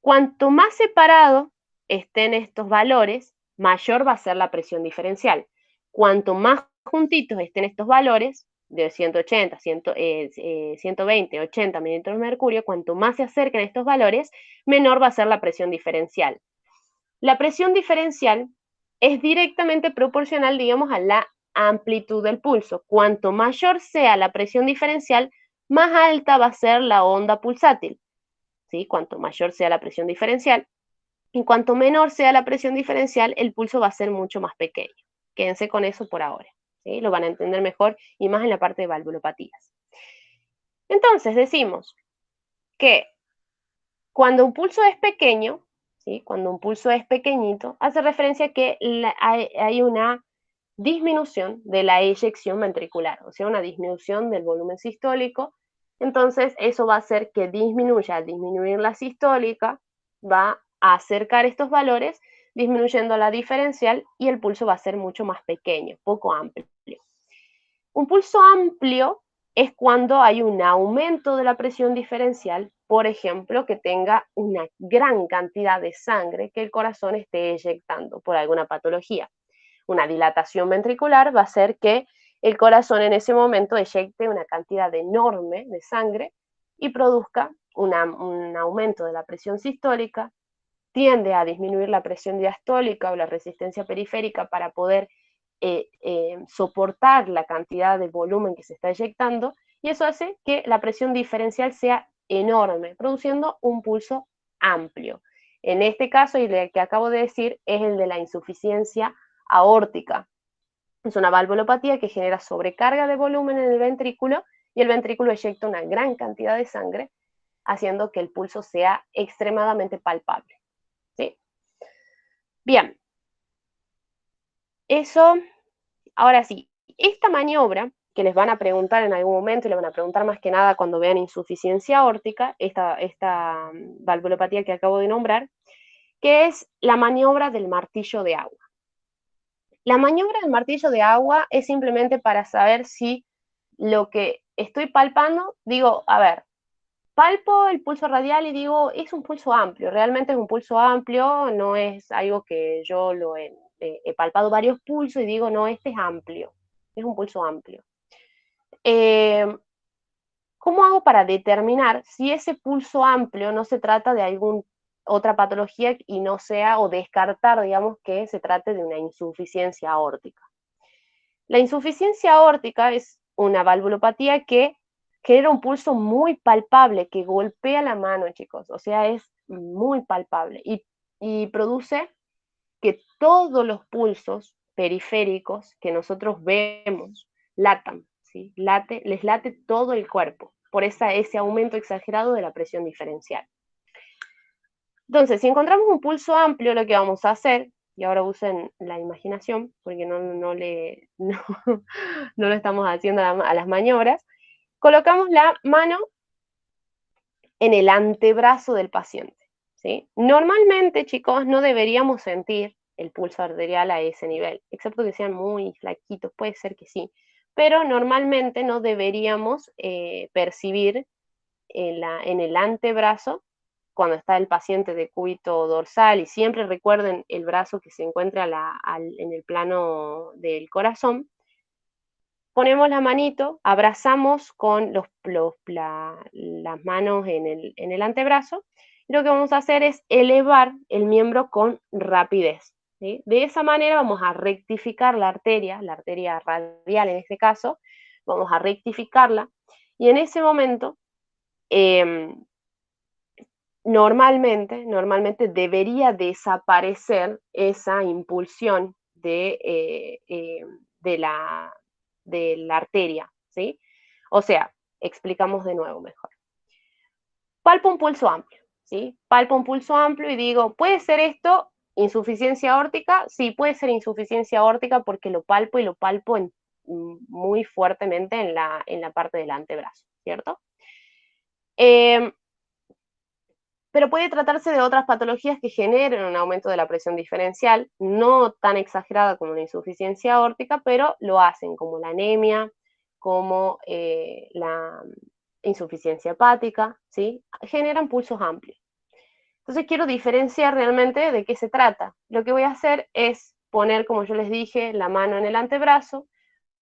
Cuanto más separado estén estos valores, mayor va a ser la presión diferencial. Cuanto más juntitos estén estos valores, de 180, 120, 80 milímetros de mercurio, cuanto más se acerquen estos valores, menor va a ser la presión diferencial. La presión diferencial es directamente proporcional, digamos, a la amplitud del pulso. Cuanto mayor sea la presión diferencial, más alta va a ser la onda pulsátil, ¿sí? Cuanto mayor sea la presión diferencial. Y cuanto menor sea la presión diferencial, el pulso va a ser mucho más pequeño. Quédense con eso por ahora, ¿sí? Lo van a entender mejor y más en la parte de valvulopatías. Entonces, decimos que cuando un pulso es pequeño, ¿sí? Cuando un pulso es pequeñito, hace referencia a que hay una disminución de la eyección ventricular, o sea, una disminución del volumen sistólico. Entonces, eso va a hacer que disminuya. Al disminuir la sistólica, va a acercar estos valores, disminuyendo la diferencial, y el pulso va a ser mucho más pequeño, poco amplio. Un pulso amplio es cuando hay un aumento de la presión diferencial, por ejemplo, que tenga una gran cantidad de sangre que el corazón esté eyectando por alguna patología. Una dilatación ventricular va a hacer que el corazón en ese momento eyecte una cantidad enorme de sangre y produzca un aumento de la presión sistólica, tiende a disminuir la presión diastólica o la resistencia periférica para poder soportar la cantidad de volumen que se está eyectando, y eso hace que la presión diferencial sea enorme, produciendo un pulso amplio. En este caso, y el que acabo de decir, es el de la insuficiencia aórtica. Es una valvulopatía que genera sobrecarga de volumen en el ventrículo y el ventrículo eyecta una gran cantidad de sangre, haciendo que el pulso sea extremadamente palpable. ¿Sí? Bien. Eso, ahora sí, esta maniobra que les van a preguntar en algún momento, y le van a preguntar más que nada cuando vean insuficiencia aórtica, esta valvulopatía que acabo de nombrar, que es la maniobra del martillo de agua. La maniobra del martillo de agua es simplemente para saber si lo que estoy palpando, digo, a ver, palpo el pulso radial y digo, es un pulso amplio, realmente es un pulso amplio, no es algo que yo lo he palpado varios pulsos y digo, no, este es amplio, es un pulso amplio. ¿Cómo hago para determinar si ese pulso amplio no se trata de alguna otra patología y no sea, o descartar, digamos, que se trate de una insuficiencia aórtica? La insuficiencia aórtica es una valvulopatía que genera un pulso muy palpable, que golpea la mano, chicos, o sea, es muy palpable y produce que todos los pulsos periféricos que nosotros vemos latan, ¿sí? Les late todo el cuerpo, por ese aumento exagerado de la presión diferencial. Entonces, si encontramos un pulso amplio, lo que vamos a hacer, y ahora usen la imaginación, porque no lo estamos haciendo a las maniobras, colocamos la mano en el antebrazo del paciente, ¿sí? Normalmente, chicos, no deberíamos sentir el pulso arterial a ese nivel, excepto que sean muy flaquitos, puede ser que sí, pero normalmente no deberíamos percibir en el antebrazo cuando está el paciente de cúbito dorsal, y siempre recuerden el brazo que se encuentra en el plano del corazón. Ponemos la manito, abrazamos con las manos en el antebrazo, y lo que vamos a hacer es elevar el miembro con rapidez, ¿sí? De esa manera vamos a rectificar la arteria radial en este caso, vamos a rectificarla, y en ese momento normalmente debería desaparecer esa impulsión de la arteria, ¿sí? O sea, explicamos de nuevo mejor. Palpo un pulso amplio, ¿sí? Palpo un pulso amplio y digo, ¿puede ser esto insuficiencia aórtica? Sí, puede ser insuficiencia aórtica porque lo palpo y lo palpo muy fuertemente en la parte del antebrazo, ¿cierto? Pero puede tratarse de otras patologías que generen un aumento de la presión diferencial, no tan exagerada como la insuficiencia aórtica, pero lo hacen, como la anemia, como la insuficiencia hepática, ¿sí? Generan pulsos amplios. Entonces quiero diferenciar realmente de qué se trata. Lo que voy a hacer es poner, como yo les dije, la mano en el antebrazo,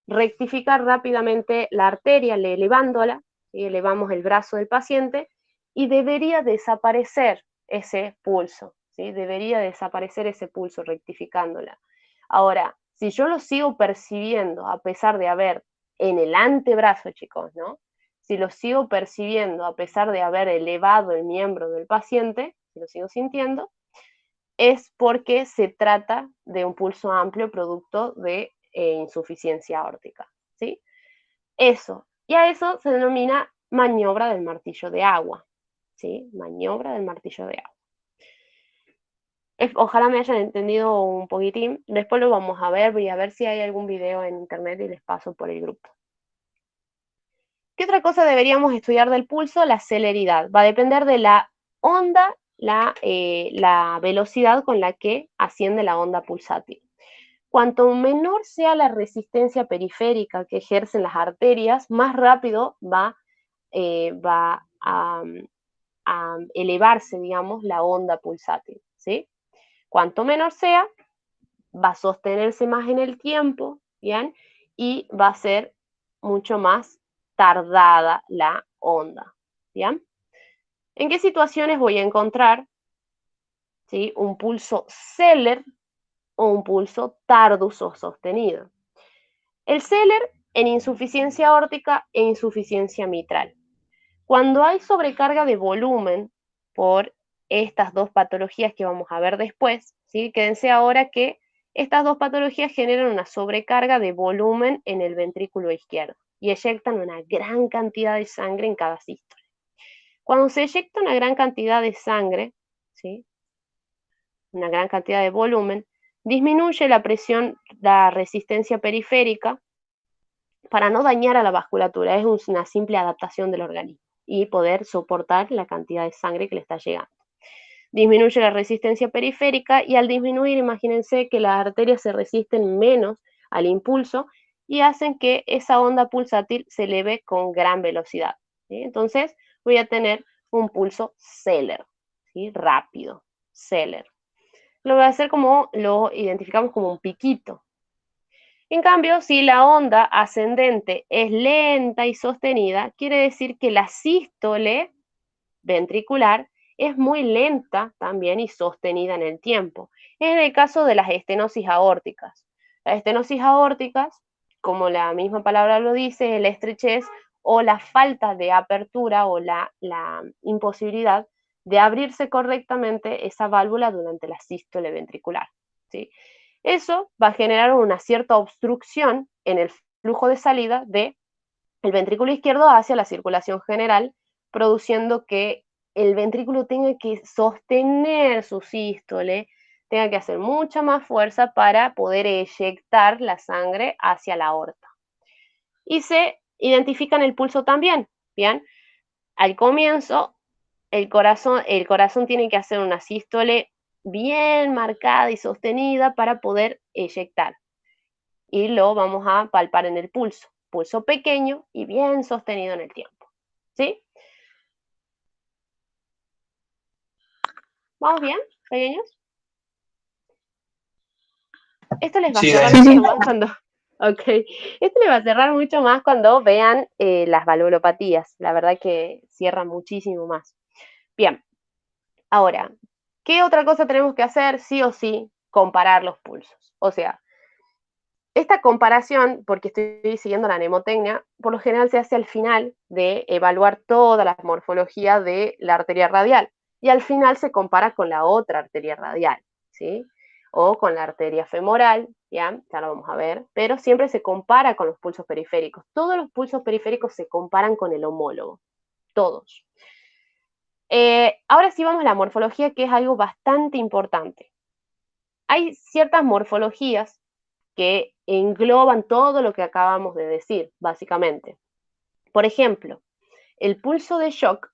rectificar rápidamente la arteria, elevándola, ¿sí? Elevamos el brazo del paciente, y debería desaparecer ese pulso, ¿sí? Debería desaparecer ese pulso rectificándola. Ahora, si yo lo sigo percibiendo, a pesar de haber en el antebrazo, chicos, ¿no? Si lo sigo percibiendo, a pesar de haber elevado el miembro del paciente, si lo sigo sintiendo, es porque se trata de un pulso amplio producto de insuficiencia aórtica, ¿sí? Eso, y a eso se denomina maniobra del martillo de agua, ¿sí? Maniobra del martillo de agua. Ojalá me hayan entendido un poquitín, después lo vamos a ver, voy a ver si hay algún video en internet y les paso por el grupo. ¿Qué otra cosa deberíamos estudiar del pulso? La celeridad. Va a depender de la onda, la velocidad con la que asciende la onda pulsátil. Cuanto menor sea la resistencia periférica que ejercen las arterias, más rápido va a elevarse, digamos, la onda pulsátil, ¿sí? Cuanto menor sea, va a sostenerse más en el tiempo, ¿bien? Y va a ser mucho más tardada la onda, ¿bien? ¿En qué situaciones voy a encontrar, ¿sí? Un pulso Zeller o un pulso tardus o sostenido? El Zeller en insuficiencia aórtica e insuficiencia mitral. Cuando hay sobrecarga de volumen por estas dos patologías que vamos a ver después, ¿sí? Quédense ahora que estas dos patologías generan una sobrecarga de volumen en el ventrículo izquierdo y eyectan una gran cantidad de sangre en cada sístole. Cuando se eyecta una gran cantidad de sangre, ¿sí? Una gran cantidad de volumen, disminuye la presión, la resistencia periférica para no dañar a la vasculatura. Es una simple adaptación del organismo y poder soportar la cantidad de sangre que le está llegando. Disminuye la resistencia periférica y al disminuir, imagínense que las arterias se resisten menos al impulso y hacen que esa onda pulsátil se eleve con gran velocidad, ¿sí? Entonces voy a tener un pulso Zeller, ¿sí? Rápido, Zeller. Lo voy a hacer como lo identificamos como un piquito. En cambio, si la onda ascendente es lenta y sostenida, quiere decir que la sístole ventricular es muy lenta también y sostenida en el tiempo. Es en el caso de las estenosis aórticas. Las estenosis aórticas, como la misma palabra lo dice, es la estrechez o la falta de apertura o la imposibilidad de abrirse correctamente esa válvula durante la sístole ventricular, ¿sí? Eso va a generar una cierta obstrucción en el flujo de salida del ventrículo izquierdo hacia la circulación general, produciendo que el ventrículo tenga que sostener su sístole, tenga que hacer mucha más fuerza para poder eyectar la sangre hacia la aorta. Y se identifica en el pulso también, ¿bien? Al comienzo, el corazón tiene que hacer una sístole bien marcada y sostenida para poder eyectar. Y lo vamos a palpar en el pulso. Pulso pequeño y bien sostenido en el tiempo. ¿Sí? ¿Vamos bien, pequeños? Esto les va a Sí, cerrar Dani. mucho más cuando... Ok, esto les va a cerrar mucho más cuando vean las valvulopatías. La verdad que cierran muchísimo más. Bien, ahora, ¿qué otra cosa tenemos que hacer? Sí o sí, comparar los pulsos. O sea, esta comparación, porque estoy siguiendo la mnemotecnia, por lo general se hace al final de evaluar toda la morfología de la arteria radial. Y al final se compara con la otra arteria radial, ¿sí? O con la arteria femoral, ¿ya? Ya lo vamos a ver, pero siempre se compara con los pulsos periféricos. Todos los pulsos periféricos se comparan con el homólogo, todos. Ahora sí vamos a la morfología, que es algo bastante importante. Hay ciertas morfologías que engloban todo lo que acabamos de decir, básicamente. Por ejemplo, el pulso de shock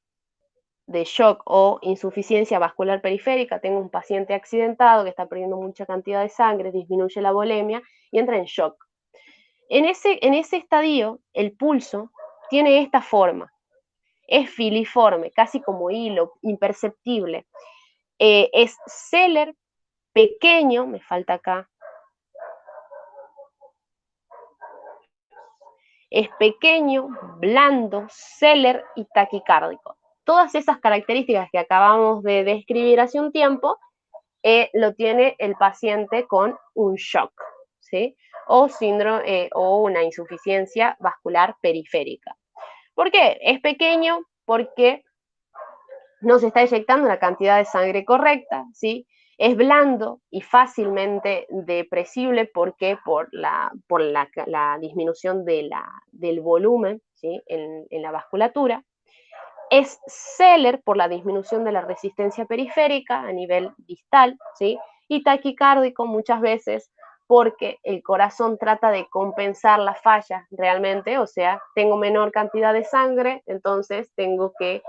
o insuficiencia vascular periférica. Tengo un paciente accidentado que está perdiendo mucha cantidad de sangre, disminuye la volemia y entra en shock. En ese estadio, el pulso tiene esta forma. Es filiforme, casi como hilo, imperceptible. Es Zeller pequeño, me falta acá. Es pequeño, blando, Zeller y taquicárdico. Todas esas características que acabamos de describir hace un tiempo lo tiene el paciente con un shock, ¿sí? O síndrome o una insuficiencia vascular periférica. ¿Por qué? Es pequeño porque no se está eyectando la cantidad de sangre correcta, ¿sí? Es blando y fácilmente depresible porque por la disminución del volumen, ¿sí? en la vasculatura. Es Zeller por la disminución de la resistencia periférica a nivel distal, ¿sí? Y taquicárdico muchas veces porque el corazón trata de compensar la falla realmente, o sea, tengo menor cantidad de sangre, entonces tengo que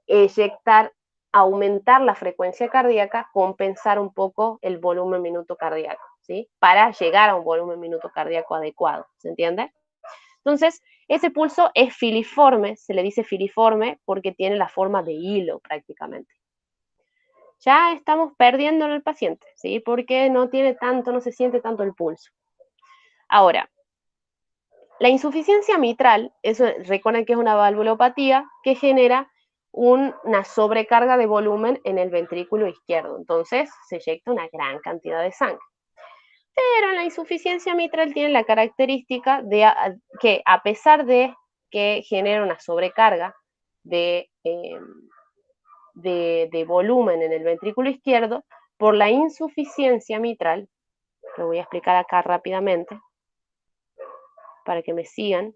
eyectar, aumentar la frecuencia cardíaca, compensar un poco el volumen minuto cardíaco, ¿sí? Para llegar a un volumen minuto cardíaco adecuado, ¿se entiende? Entonces, ese pulso es filiforme, se le dice filiforme porque tiene la forma de hilo prácticamente. Ya estamos perdiendo en el paciente, ¿sí? Porque no tiene tanto, no se siente tanto el pulso. Ahora, la insuficiencia mitral, eso recuerden que es una valvulopatía que genera una sobrecarga de volumen en el ventrículo izquierdo. Entonces, se eyecta una gran cantidad de sangre. Pero la insuficiencia mitral tiene la característica de que a pesar de que genera una sobrecarga de volumen en el ventrículo izquierdo, por la insuficiencia mitral, lo voy a explicar acá rápidamente para que me sigan.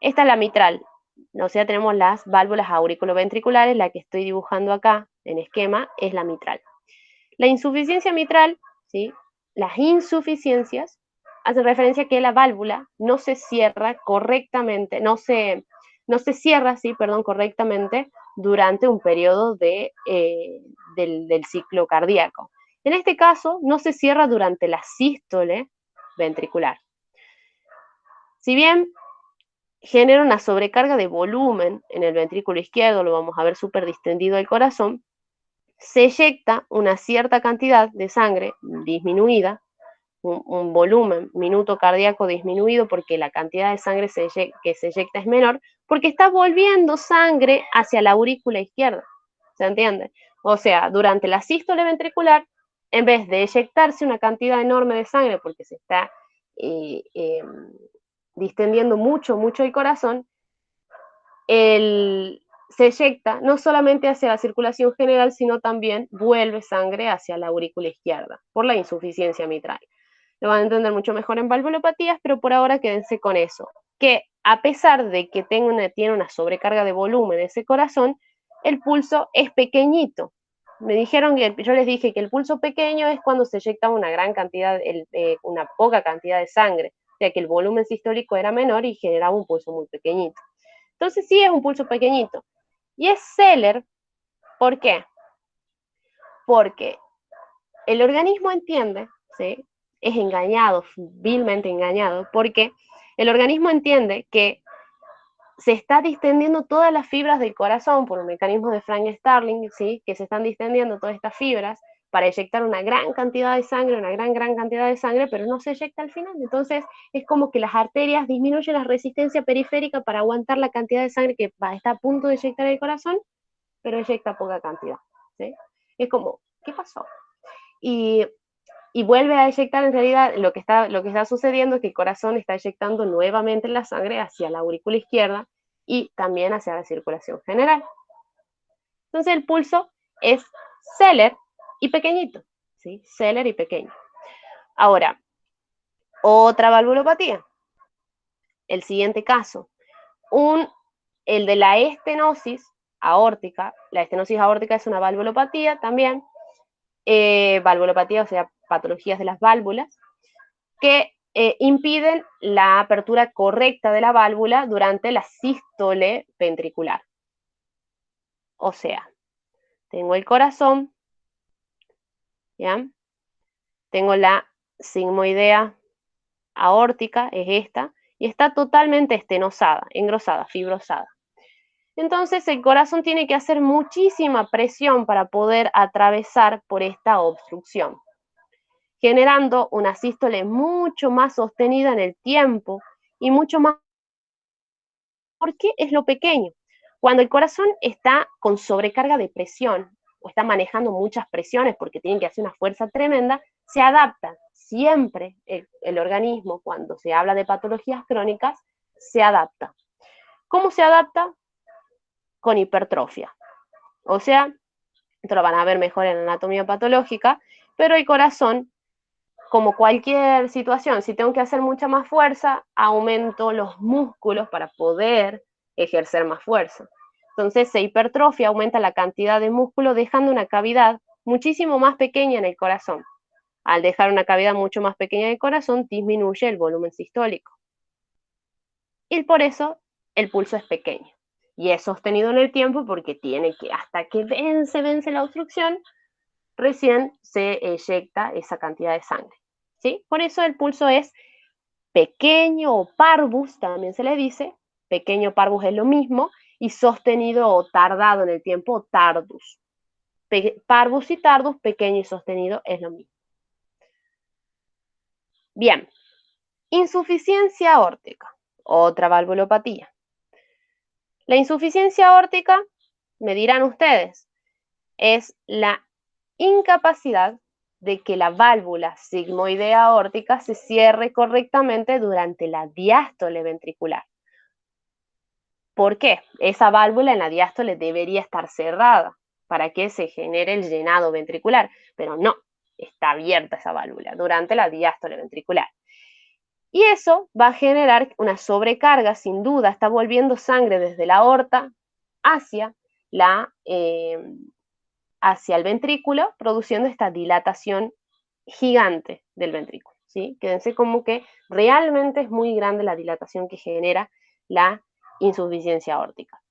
Esta es la mitral, o sea, tenemos las válvulas auriculoventriculares, la que estoy dibujando acá en esquema es la mitral. La insuficiencia mitral, ¿sí? Las insuficiencias hacen referencia a que la válvula no se cierra correctamente, no se cierra, sí, perdón, correctamente durante un periodo del ciclo cardíaco. En este caso, no se cierra durante la sístole ventricular. Si bien genera una sobrecarga de volumen en el ventrículo izquierdo, lo vamos a ver súper distendido el corazón, se eyecta una cierta cantidad de sangre disminuida, un volumen minuto cardíaco disminuido porque la cantidad de sangre que se eyecta es menor, porque está volviendo sangre hacia la aurícula izquierda. ¿Se entiende? O sea, durante la sístole ventricular, en vez de eyectarse una cantidad enorme de sangre porque se está distendiendo mucho el corazón, se eyecta no solamente hacia la circulación general, sino también vuelve sangre hacia la aurícula izquierda por la insuficiencia mitral. Lo van a entender mucho mejor en valvulopatías, pero por ahora quédense con eso, que a pesar de que tiene una sobrecarga de volumen ese corazón, el pulso es pequeñito. Me dijeron que yo les dije que el pulso pequeño es cuando se eyecta una gran cantidad, una poca cantidad de sangre, o sea que el volumen sistólico era menor y generaba un pulso muy pequeñito. Entonces sí es un pulso pequeñito. Y es Zeller, ¿por qué? Porque el organismo entiende, ¿sí? Es engañado, vilmente engañado, porque el organismo entiende que se está distendiendo todas las fibras del corazón por un mecanismo de Frank-Starling, ¿sí? Que se están distendiendo todas estas fibras para eyectar una gran cantidad de sangre, una gran cantidad de sangre, pero no se eyecta al final. Entonces es como que las arterias disminuyen la resistencia periférica para aguantar la cantidad de sangre que está a punto de eyectar el corazón, pero eyecta poca cantidad, ¿sí? Es como, ¿qué pasó? Y vuelve a eyectar, en realidad lo que está sucediendo es que el corazón está eyectando nuevamente la sangre hacia la aurícula izquierda y también hacia la circulación general. Entonces el pulso es Zeller y pequeñito, ¿sí? Zeller y pequeño. Ahora, otra valvulopatía. El siguiente caso, el de la estenosis aórtica. La estenosis aórtica es una valvulopatía también, valvulopatía, o sea, patologías de las válvulas, que impiden la apertura correcta de la válvula durante la sístole ventricular. O sea, tengo el corazón, ¿ya? Tengo la sigmoidea aórtica, es esta, y está totalmente estenosada, engrosada, fibrosada. Entonces el corazón tiene que hacer muchísima presión para poder atravesar por esta obstrucción, generando una sístole mucho más sostenida en el tiempo y mucho más, porque es lo pequeño. Cuando el corazón está con sobrecarga de presión o está manejando muchas presiones porque tiene que hacer una fuerza tremenda, se adapta. Siempre el organismo, cuando se habla de patologías crónicas, se adapta. ¿Cómo se adapta? Con hipertrofia. O sea, esto lo van a ver mejor en anatomía patológica, pero el corazón, como cualquier situación, si tengo que hacer mucha más fuerza, aumento los músculos para poder ejercer más fuerza. Entonces se hipertrofia, aumenta la cantidad de músculo, dejando una cavidad muchísimo más pequeña en el corazón. Al dejar una cavidad mucho más pequeña en el corazón, disminuye el volumen sistólico. Y por eso el pulso es pequeño. Y es sostenido en el tiempo porque tiene que, hasta que vence la obstrucción, recién se eyecta esa cantidad de sangre, ¿sí? Por eso el pulso es pequeño o parvus, también se le dice, pequeño parvus es lo mismo, y sostenido o tardado en el tiempo, tardus. Parvus y tardus, pequeño y sostenido, es lo mismo. Bien, insuficiencia aórtica, otra valvulopatía. La insuficiencia aórtica, me dirán ustedes, es la incapacidad de que la válvula sigmoidea aórtica se cierre correctamente durante la diástole ventricular. ¿Por qué? Esa válvula en la diástole debería estar cerrada para que se genere el llenado ventricular, pero no, está abierta esa válvula durante la diástole ventricular. Y eso va a generar una sobrecarga, sin duda, está volviendo sangre desde la aorta hacia el ventrículo, produciendo esta dilatación gigante del ventrículo, ¿sí? Quédense como que realmente es muy grande la dilatación que genera la insuficiencia aórtica.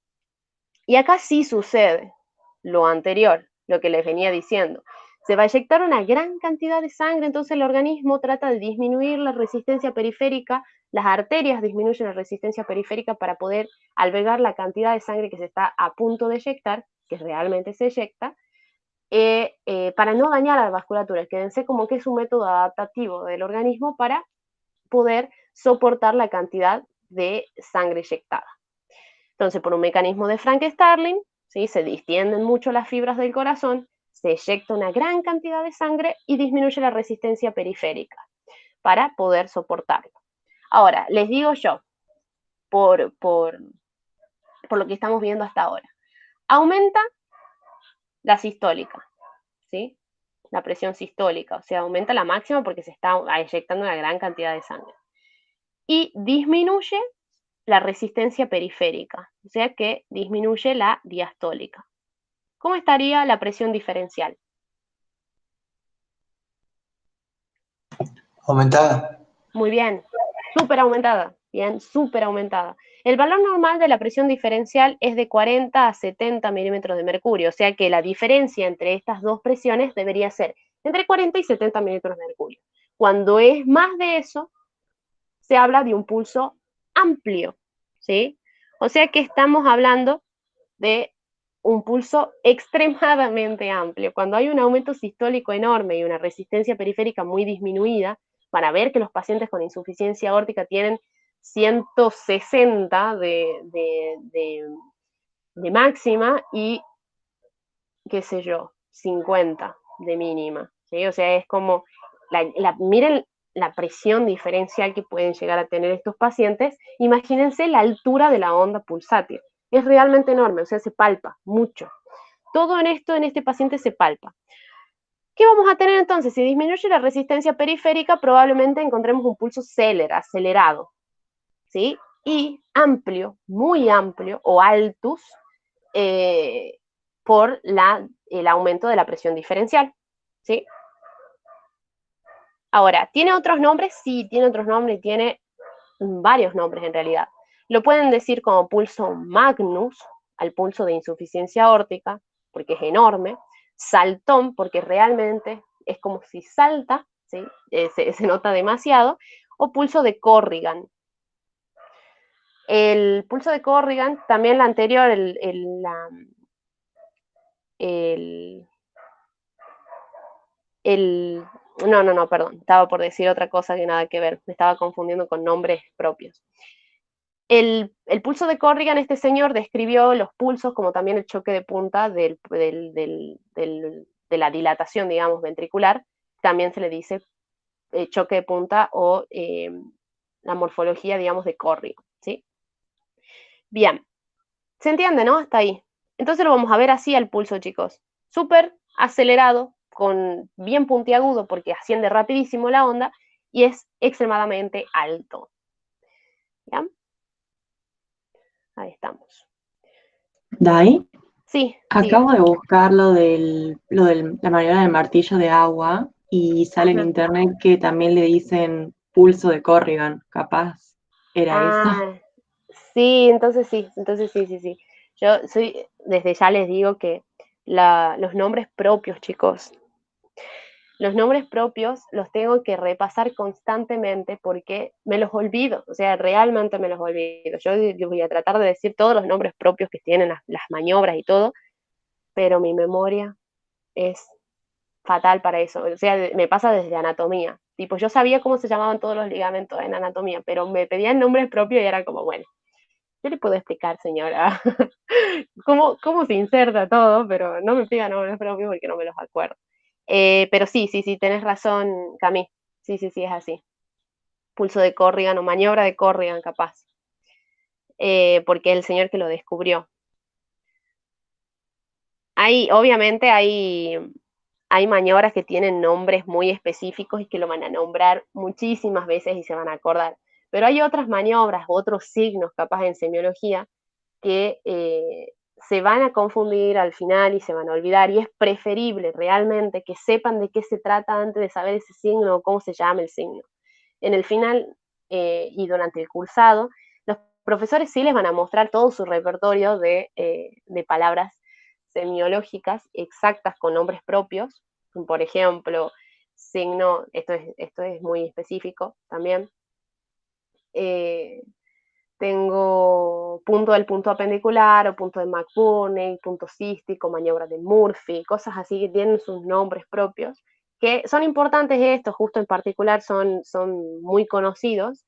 Y acá sí sucede lo anterior, lo que les venía diciendo. Se va a eyectar una gran cantidad de sangre, entonces el organismo trata de disminuir la resistencia periférica, las arterias disminuyen la resistencia periférica para poder albergar la cantidad de sangre que se está a punto de eyectar, que realmente se eyecta, para no dañar a la vasculatura. Quédense como que es un método adaptativo del organismo para poder soportar la cantidad de sangre eyectada. Entonces, por un mecanismo de Frank-Starling, ¿sí? Se distienden mucho las fibras del corazón, se eyecta una gran cantidad de sangre y disminuye la resistencia periférica para poder soportarlo. Ahora, les digo yo, por lo que estamos viendo hasta ahora, aumenta la sistólica, ¿sí? La presión sistólica, o sea, aumenta la máxima porque se está eyectando una gran cantidad de sangre. Y disminuye la resistencia periférica, o sea que disminuye la diastólica. ¿Cómo estaría la presión diferencial? Aumentada. Muy bien, súper aumentada, bien, súper aumentada. El valor normal de la presión diferencial es de 40 a 70 milímetros de mercurio, o sea que la diferencia entre estas dos presiones debería ser entre 40 y 70 milímetros de mercurio. Cuando es más de eso, se habla de un pulso amplio, ¿sí? O sea que estamos hablando de un pulso extremadamente amplio. Cuando hay un aumento sistólico enorme y una resistencia periférica muy disminuida, van a ver que los pacientes con insuficiencia aórtica tienen 160 de máxima y, qué sé yo, 50 de mínima, ¿sí? O sea, es como, miren la presión diferencial que pueden llegar a tener estos pacientes, imagínense la altura de la onda pulsátil, es realmente enorme, o sea, se palpa mucho. Todo en esto, en este paciente se palpa. ¿Qué vamos a tener entonces? Si disminuye la resistencia periférica, probablemente encontremos un pulso acelerado, ¿sí? Y amplio, muy amplio, o altus, por el aumento de la presión diferencial, ¿sí? Ahora, ¿tiene otros nombres? Sí, tiene otros nombres, tiene varios nombres en realidad. Lo pueden decir como pulso magnus, al pulso de insuficiencia aórtica, porque es enorme, saltón, porque realmente es como si salta, ¿sí? Se nota demasiado, o pulso de Corrigan. El pulso de Corrigan, también la anterior, no, perdón, estaba por decir otra cosa que nada que ver, me estaba confundiendo con nombres propios. El pulso de Corrigan, este señor describió los pulsos como también el choque de punta de la dilatación, digamos, ventricular, también se le dice choque de punta o la morfología, digamos, de Corrigan, ¿sí? Bien, ¿se entiende, no? Hasta ahí. Entonces lo vamos a ver así al pulso, chicos. Súper acelerado, con bien puntiagudo porque asciende rapidísimo la onda y es extremadamente alto. ¿Ya? Ahí estamos. Dai, Sí, acabo de buscar la maniobra del martillo de agua y sale en ajá. internet que también le dicen pulso de Corrigan. Capaz era eso. Sí, entonces sí, sí. Yo desde ya les digo que los nombres propios, chicos, los nombres propios los tengo que repasar constantemente porque me los olvido, o sea, realmente me los olvido. Yo voy a tratar de decir todos los nombres propios que tienen las maniobras y todo, pero mi memoria es fatal para eso. O sea, me pasa desde anatomía. Tipo, yo sabía cómo se llamaban todos los ligamentos en anatomía, pero me pedían nombres propios y era como, bueno, yo le puedo explicar, señora, cómo se inserta todo, pero no me pida nombres propios porque no me los acuerdo. Pero sí, tenés razón, Cami. Sí, es así. Pulso de Corrigan o maniobra de Corrigan, capaz. Porque el señor que lo descubrió. Obviamente hay maniobras que tienen nombres muy específicos y que lo van a nombrar muchísimas veces y se van a acordar. Pero hay otras maniobras, otros signos, capaz en semiología, que se van a confundir al final y se van a olvidar, y es preferible realmente que sepan de qué se trata antes de saber ese signo o cómo se llama el signo. En el final y durante el cursado, los profesores sí les van a mostrar todo su repertorio de palabras semiológicas exactas con nombres propios, por ejemplo, signo, esto es muy específico también, tengo punto del punto apendicular o punto de McBurney, punto cístico, maniobra de Murphy, cosas así que tienen sus nombres propios, que son importantes estos, justo en particular son muy conocidos,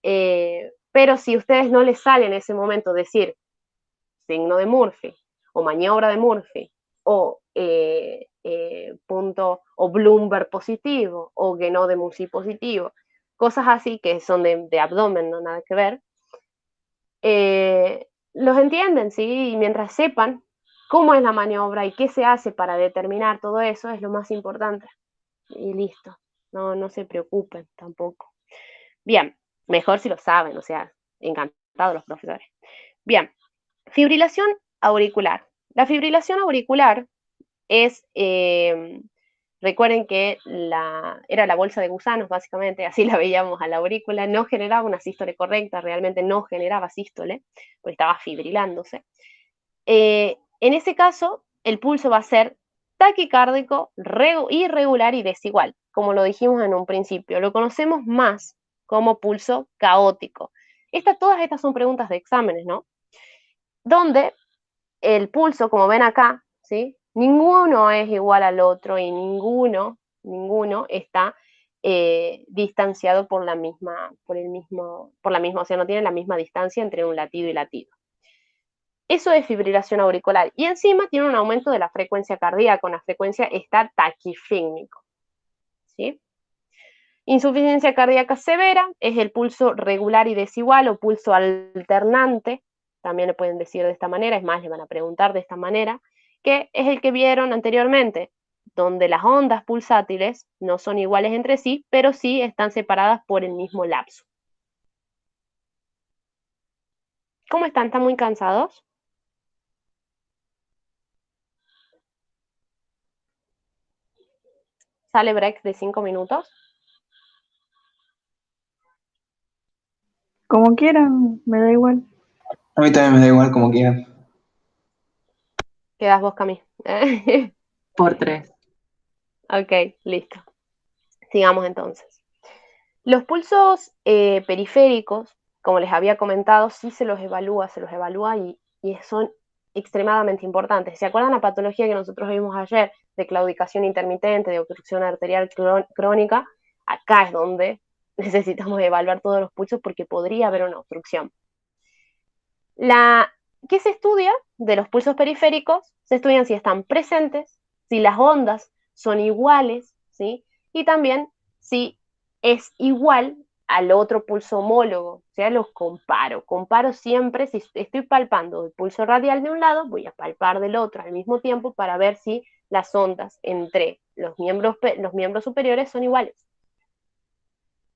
pero si a ustedes no les sale en ese momento decir signo de Murphy o maniobra de Murphy o punto o Bloomberg positivo o Guénot de Mussy positivo, cosas así que son de abdomen, no nada que ver, los entienden, ¿sí? Y mientras sepan cómo es la maniobra y qué se hace para determinar todo eso, es lo más importante. Y listo, no se preocupen tampoco. Bien, mejor si lo saben, o sea, encantados los profesores. Bien, fibrilación auricular. La fibrilación auricular es, recuerden que era la bolsa de gusanos, básicamente, así la veíamos a la aurícula, no generaba una sístole correcta, realmente no generaba sístole, porque estaba fibrilándose. En ese caso, el pulso va a ser taquicárdico, irregular y desigual, como lo dijimos en un principio. Lo conocemos más como pulso caótico. Todas estas son preguntas de exámenes, ¿no? Donde el pulso, como ven acá, ¿sí? Ninguno es igual al otro y ninguno está distanciado por la misma, o sea, no tiene la misma distancia entre un latido y latido. Eso es fibrilación auricular. Y encima tiene un aumento de la frecuencia cardíaca, una frecuencia está taquifínico, ¿sí? Insuficiencia cardíaca severa es el pulso regular y desigual o pulso alternante, también le pueden decir de esta manera, es más, le van a preguntar de esta manera, que es el que vieron anteriormente, donde las ondas pulsátiles no son iguales entre sí, pero sí están separadas por el mismo lapso. ¿Cómo están? ¿Están muy cansados? ¿Sale break de 5 minutos? Como quieran, me da igual. A mí también me da igual como quieran. Quedas vos, Cami. Por 3. Ok, listo. Sigamos entonces. Los pulsos periféricos, como les había comentado, sí se los evalúa y son extremadamente importantes. ¿Se acuerdan la patología que nosotros vimos ayer de claudicación intermitente, de obstrucción arterial crónica? Acá es donde necesitamos evaluar todos los pulsos porque podría haber una obstrucción. ¿Qué se estudia de los pulsos periféricos? Se estudian si están presentes, si las ondas son iguales, ¿sí? Y también si es igual al otro pulso homólogo, o sea, los comparo. Comparo siempre, si estoy palpando el pulso radial de un lado, voy a palpar del otro al mismo tiempo para ver si las ondas entre los miembros superiores son iguales.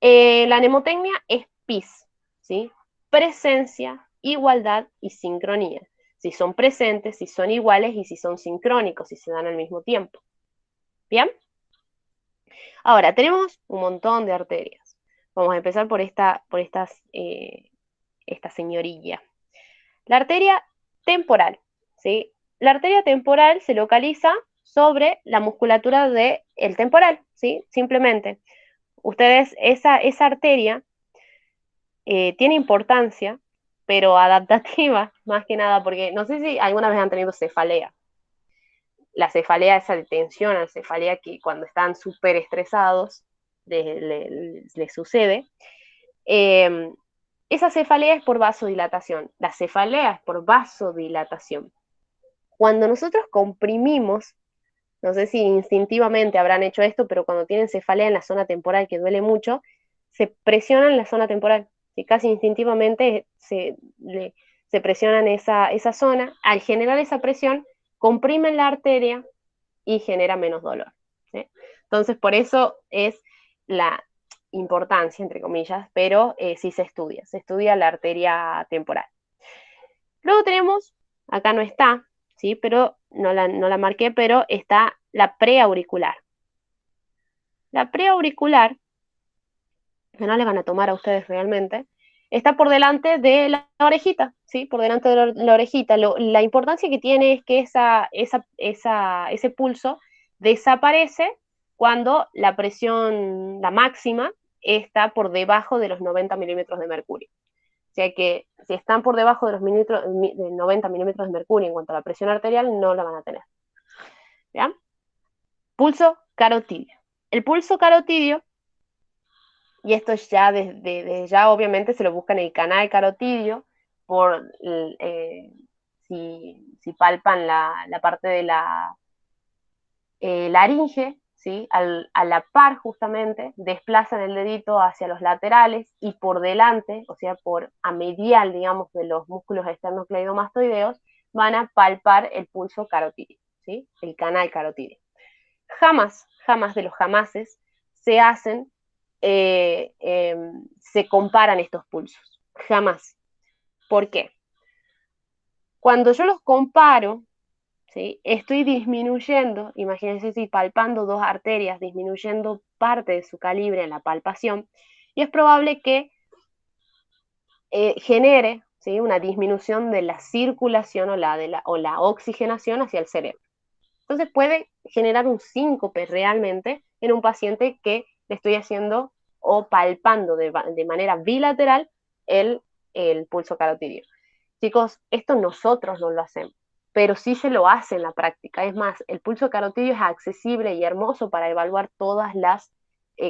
La mnemotecnia es PIS, ¿sí? Presencia, igualdad y sincronía. Si son presentes, si son iguales y si son sincrónicos, si se dan al mismo tiempo. ¿Bien? Ahora, tenemos un montón de arterias. Vamos a empezar por esta señorilla. La arteria temporal, ¿sí? La arteria temporal se localiza sobre la musculatura del temporal, ¿sí? Simplemente. Ustedes, esa arteria tiene importancia, pero adaptativa, más que nada, porque no sé si alguna vez han tenido cefalea. La cefalea, esa de tensión, la cefalea que cuando están súper estresados les sucede. Esa cefalea es por vasodilatación. La cefalea es por vasodilatación. Cuando nosotros comprimimos, no sé si instintivamente habrán hecho esto, pero cuando tienen cefalea en la zona temporal que duele mucho, se presiona en la zona temporal. ¿Sí? Casi instintivamente se presionan esa zona. Al generar esa presión, comprimen la arteria y genera menos dolor. ¿Sí? Entonces, por eso es la importancia, entre comillas, pero sí se estudia la arteria temporal. Luego tenemos, acá no está, ¿sí? Pero no la marqué, pero está la preauricular. La preauricular, que no le van a tomar a ustedes realmente, está por delante de la orejita, ¿sí? Por delante de la orejita. La importancia que tiene es que ese pulso desaparece cuando la presión, la máxima, está por debajo de los 90 milímetros de mercurio. O sea que si están por debajo de los 90 milímetros de mercurio en cuanto a la presión arterial, no la van a tener. ¿Ya? Pulso carotidio. El pulso carotidio, y esto ya desde ya obviamente se lo busca en el canal carotidio, si palpan la parte de la laringe, ¿sí? A la par justamente, desplazan el dedito hacia los laterales y por delante, o sea, a medial, digamos, de los músculos esternocleidomastoideos, van a palpar el pulso carotidio, ¿sí? El canal carotidio. Jamás de los jamases se comparan estos pulsos. Jamás. ¿Por qué? Cuando yo los comparo, ¿sí? Estoy disminuyendo, imagínense, estoy palpando dos arterias, disminuyendo parte de su calibre en la palpación, y es probable que genere, ¿sí? Una disminución de la circulación o la oxigenación hacia el cerebro. Entonces puede generar un síncope realmente en un paciente que le estoy haciendo o palpando de manera bilateral el pulso carotídeo. Chicos, esto nosotros no lo hacemos, pero sí se lo hace en la práctica. Es más, el pulso carotídeo es accesible y hermoso para evaluar todas las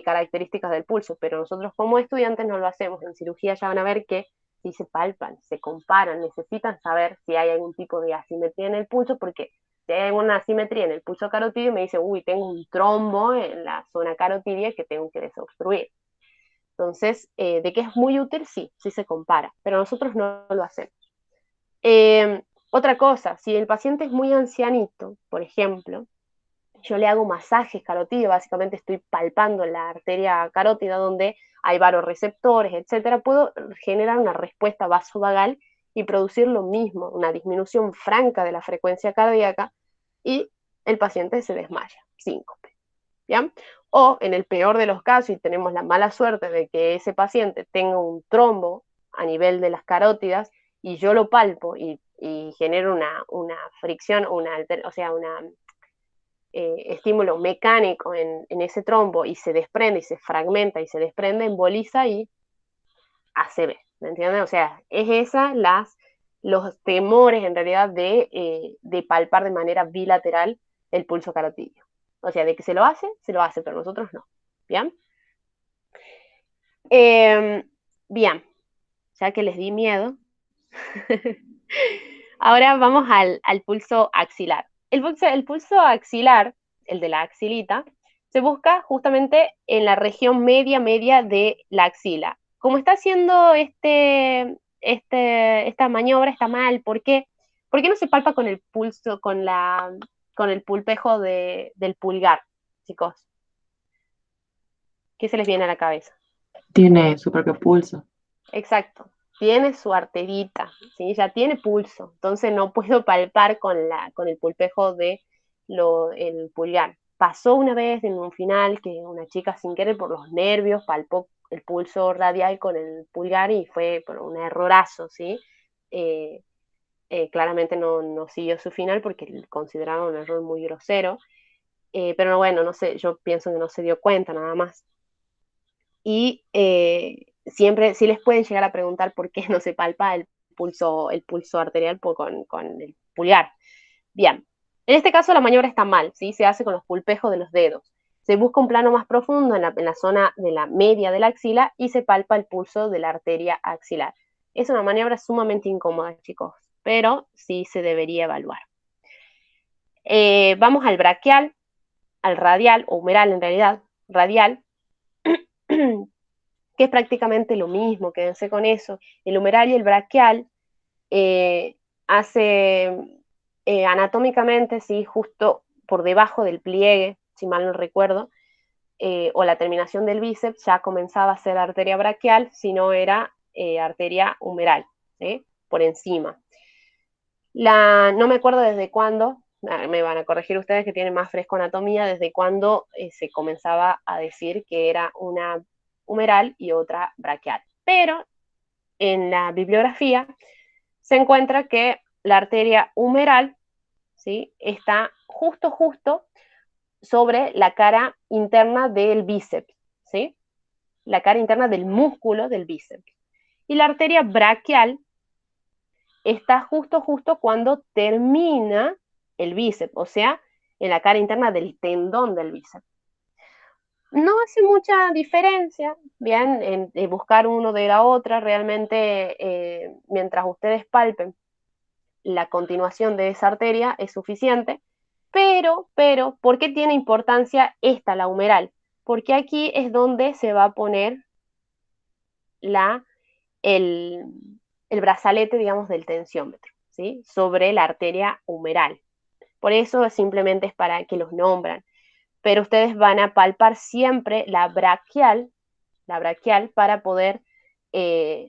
características del pulso, pero nosotros como estudiantes no lo hacemos. En cirugía ya van a ver que si se palpan, se comparan, necesitan saber si hay algún tipo de asimetría en el pulso, porque si hay alguna asimetría en el pulso carotídeo, me dice, uy, tengo un trombo en la zona carotidia que tengo que desobstruir. Entonces, de que es muy útil, sí, sí se compara, pero nosotros no lo hacemos. Otra cosa, si el paciente es muy ancianito, por ejemplo, yo le hago masajes carotídeos, básicamente estoy palpando la arteria carótida donde hay varoreceptores, etcétera, puedo generar una respuesta vasovagal y producir lo mismo, una disminución franca de la frecuencia cardíaca y el paciente se desmaya, síncope. ¿Bien? O en el peor de los casos, y tenemos la mala suerte de que ese paciente tenga un trombo a nivel de las carótidas y yo lo palpo y genero una fricción, o sea, un estímulo mecánico en ese trombo y se desprende y se fragmenta y se desprende, emboliza y ACV, ¿me entienden? O sea, es esa los temores en realidad de palpar de manera bilateral el pulso carotídeo. O sea, de que se lo hace, pero nosotros no. ¿Bien? Bien, ya que les di miedo, ahora vamos al pulso axilar. El pulso axilar, el de la axilita, se busca justamente en la región media de la axila. Como está haciendo esta maniobra, está mal. ¿Por qué? ¿Por qué no se palpa con el pulso, con el pulpejo del pulgar, chicos? ¿Qué se les viene a la cabeza? Tiene su propio pulso. Exacto, tiene su arterita, ¿sí? Ya tiene pulso, entonces no puedo palpar con el pulpejo el pulgar. Pasó una vez en un final que una chica sin querer por los nervios palpó el pulso radial con el pulgar y fue por un errorazo, ¿sí? Eh, claramente no siguió su final porque consideraba un error muy grosero, pero bueno, no sé, yo pienso que no se dio cuenta nada más. Y siempre sí les pueden llegar a preguntar por qué no se palpa el pulso arterial con el pulgar. Bien, en este caso la maniobra está mal, ¿sí? Se hace con los pulpejos de los dedos. Se busca un plano más profundo en la zona de la media de la axila y se palpa el pulso de la arteria axilar. Es una maniobra sumamente incómoda, chicos, pero sí se debería evaluar. Vamos al braquial, al radial, o humeral en realidad, radial, que es prácticamente lo mismo, quédense con eso. El humeral y el braquial hace anatómicamente, ¿sí? Justo por debajo del pliegue, si mal no recuerdo, o la terminación del bíceps, ya comenzaba a ser arteria braquial, si no era arteria humeral, ¿sí? Por encima. No me acuerdo desde cuándo, me van a corregir ustedes que tienen más fresco anatomía, desde cuándo se comenzaba a decir que era una humeral y otra braquial. Pero en la bibliografía se encuentra que la arteria humeral, ¿sí? Está justo sobre la cara interna del bíceps, ¿sí? La cara interna del músculo del bíceps. Y la arteria braquial está justo cuando termina el bíceps, o sea, en la cara interna del tendón del bíceps. No hace mucha diferencia, bien, en buscar uno de la otra, realmente mientras ustedes palpen la continuación de esa arteria es suficiente, pero, ¿por qué tiene importancia esta, la humeral? Porque aquí es donde se va a poner el, el brazalete, digamos, del tensiómetro, ¿sí? Sobre la arteria humeral. Por eso simplemente es para que los nombran. Pero ustedes van a palpar siempre la braquial para poder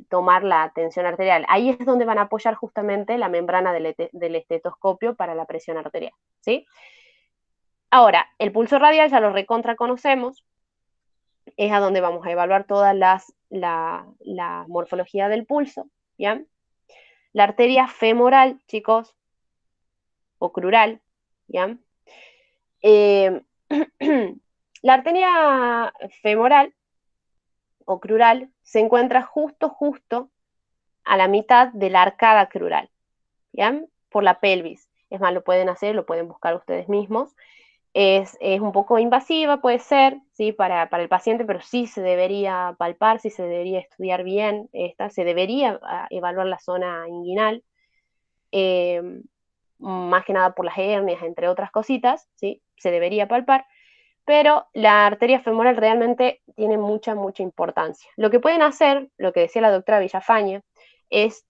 tomar la tensión arterial. Ahí es donde van a apoyar justamente la membrana del estetoscopio para la presión arterial, ¿sí? Ahora, el pulso radial ya lo recontra conocemos, es a donde vamos a evaluar toda la morfología del pulso, ¿bien? La arteria femoral, chicos, o crural, ¿bien? Eh, la arteria femoral o crural se encuentra justo a la mitad de la arcada crural, ¿bien? Por la pelvis. Es más, lo pueden hacer, lo pueden buscar ustedes mismos. Es un poco invasiva, puede ser, ¿sí? Para el paciente, pero sí se debería palpar, sí se debería estudiar bien, se debería evaluar la zona inguinal, eh, más que nada por las hernias, entre otras cositas, ¿sí? Se debería palpar, pero la arteria femoral realmente tiene mucha importancia. Lo que pueden hacer, lo que decía la doctora Villafañe, es,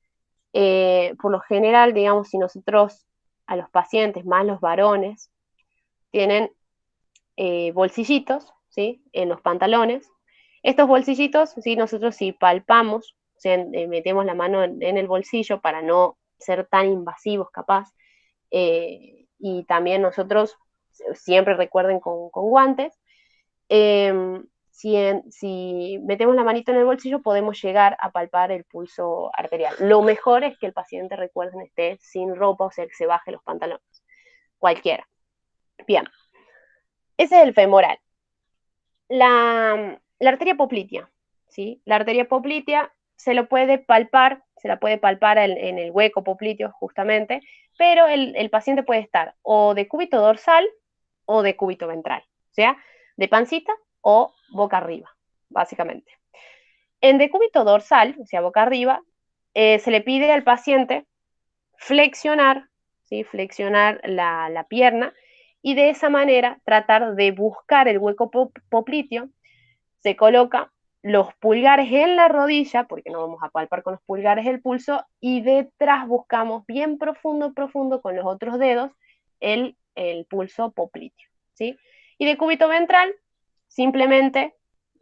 por lo general, digamos, si nosotros a los pacientes, más los varones, tienen bolsillitos, ¿sí? En los pantalones. Estos bolsillitos, ¿sí? Nosotros si palpamos, o sea, metemos la mano en el bolsillo para no ser tan invasivos capaz, y también nosotros siempre recuerden con guantes, si metemos la manito en el bolsillo podemos llegar a palpar el pulso arterial. Lo mejor es que el paciente, recuerden, esté sin ropa, o sea, que se baje los pantalones, cualquiera. Bien, ese es el femoral. La arteria poplitea, ¿sí? La arteria poplitea se la puede palpar en el hueco popliteo justamente, pero el paciente puede estar o de cúbito dorsal o de cúbito ventral, o sea, de pancita o boca arriba, básicamente. En decúbito dorsal, o sea, boca arriba, se le pide al paciente flexionar, ¿sí? Flexionar la pierna y de esa manera tratar de buscar el hueco popliteo. Se coloca los pulgares en la rodilla, porque no vamos a palpar con los pulgares el pulso, y detrás buscamos bien profundo con los otros dedos el pulso popliteo, ¿sí? Y de cúbito ventral, simplemente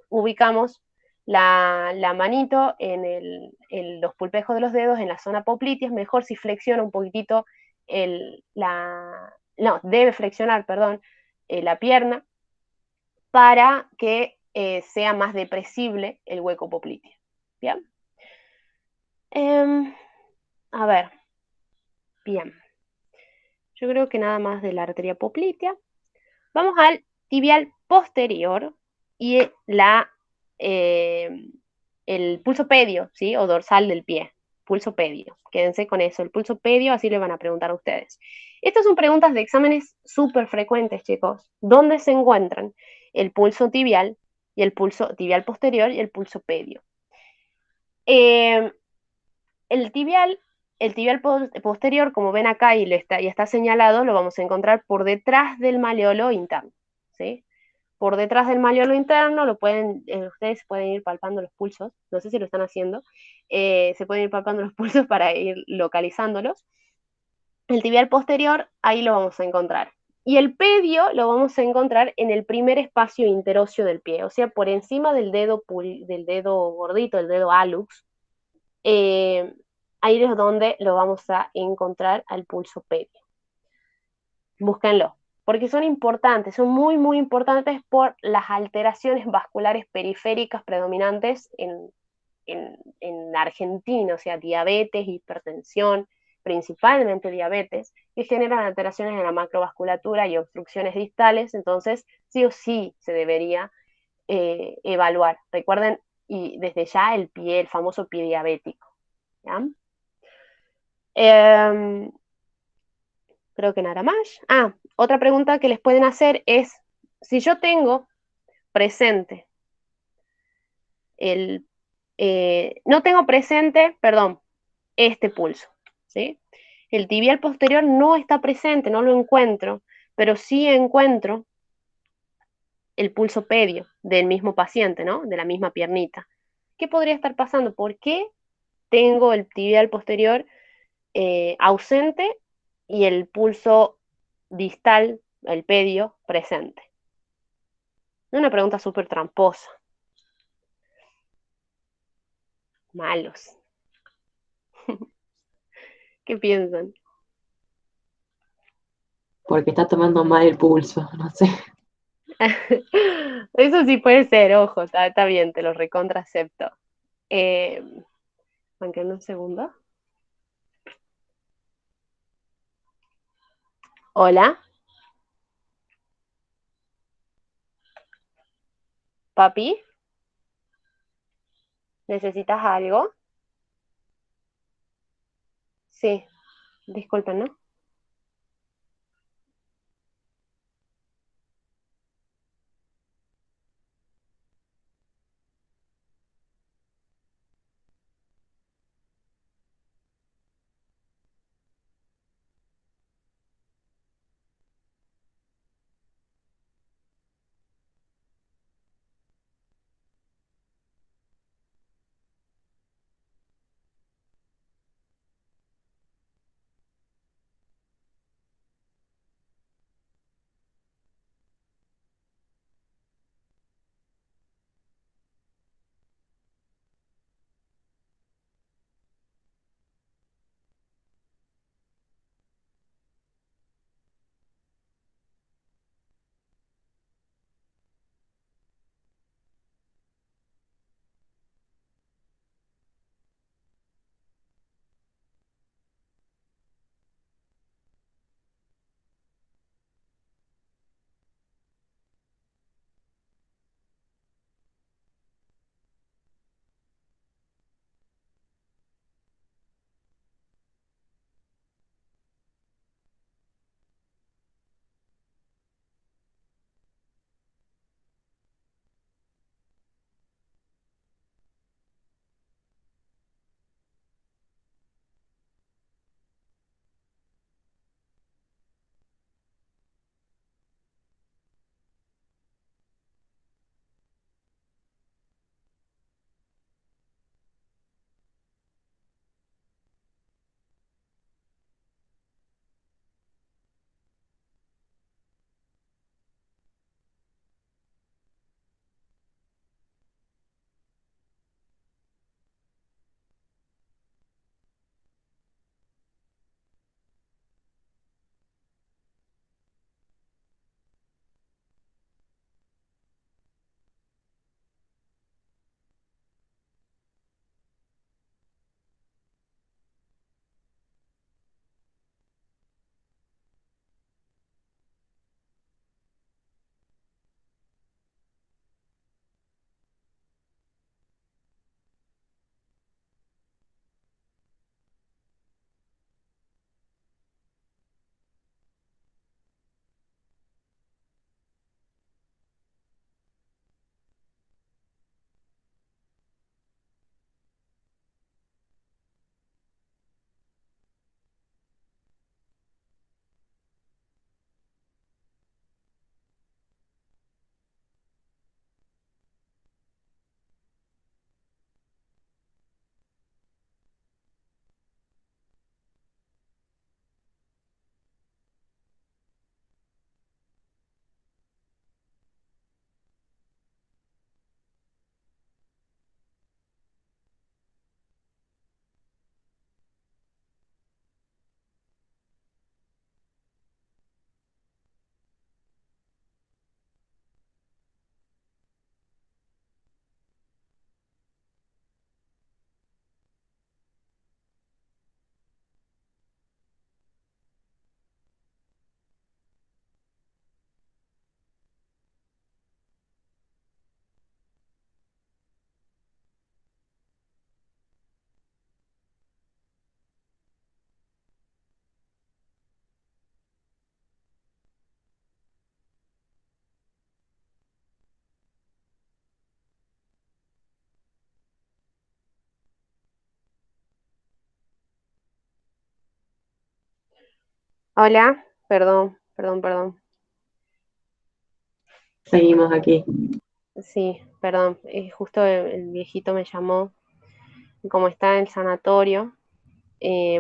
ubicamos la manito en los pulpejos de los dedos, en la zona poplitea. Es mejor si flexiona un poquitito no, debe flexionar, perdón, la pierna para que sea más depresible el hueco popliteo. ¿Bien? A ver, bien. Yo creo que nada más de la arteria poplitea. Vamos al tibial posterior y eh, el pulso pedio, ¿sí? O dorsal del pie. Pulso pedio. Quédense con eso, el pulso pedio, así le van a preguntar a ustedes. Estas son preguntas de exámenes súper frecuentes, chicos. ¿Dónde se encuentran el pulso tibial y el pulso tibial posterior y el pulso pedio? Eh, el tibial, el tibial posterior, como ven acá y está señalado, lo vamos a encontrar por detrás del maleolo interno, ¿sí? Por detrás del maleolo interno, ustedes pueden ir palpando los pulsos, no sé si lo están haciendo, se pueden ir palpando los pulsos para ir localizándolos. El tibial posterior, ahí lo vamos a encontrar. Y el pedio lo vamos a encontrar en el primer espacio interóseo del pie, o sea, por encima del dedo gordito, el dedo hallux. Ahí es donde lo vamos a encontrar al pulso pedio. Búsquenlo, porque son importantes, son muy importantes por las alteraciones vasculares periféricas predominantes en Argentina, o sea, diabetes, hipertensión, principalmente diabetes, que generan alteraciones en la macrovasculatura y obstrucciones distales. Entonces sí o sí se debería evaluar. Recuerden, y desde ya el famoso pie diabético. ¿Ya? Creo que nada más. Otra pregunta que les pueden hacer es, si yo tengo presente no tengo presente, perdón, este pulso, ¿sí? El tibial posterior no está presente, no lo encuentro, pero sí encuentro el pulso pedio del mismo paciente, ¿no? De la misma piernita. ¿Qué podría estar pasando? ¿Por qué tengo el tibial posterior ausente y el pulso distal, el pedio, presente? Una pregunta súper tramposa. Malos. ¿Qué piensan? Porque está tomando mal el pulso, no sé. Eso sí puede ser, ojo, está bien, te lo recontracepto. Manquenme un segundo. Hola. Papi, ¿necesitas algo? Sí, disculpen, ¿no? Hola, perdón, perdón, perdón. Seguimos aquí. Sí, perdón. Justo el viejito me llamó, y como está en el sanatorio,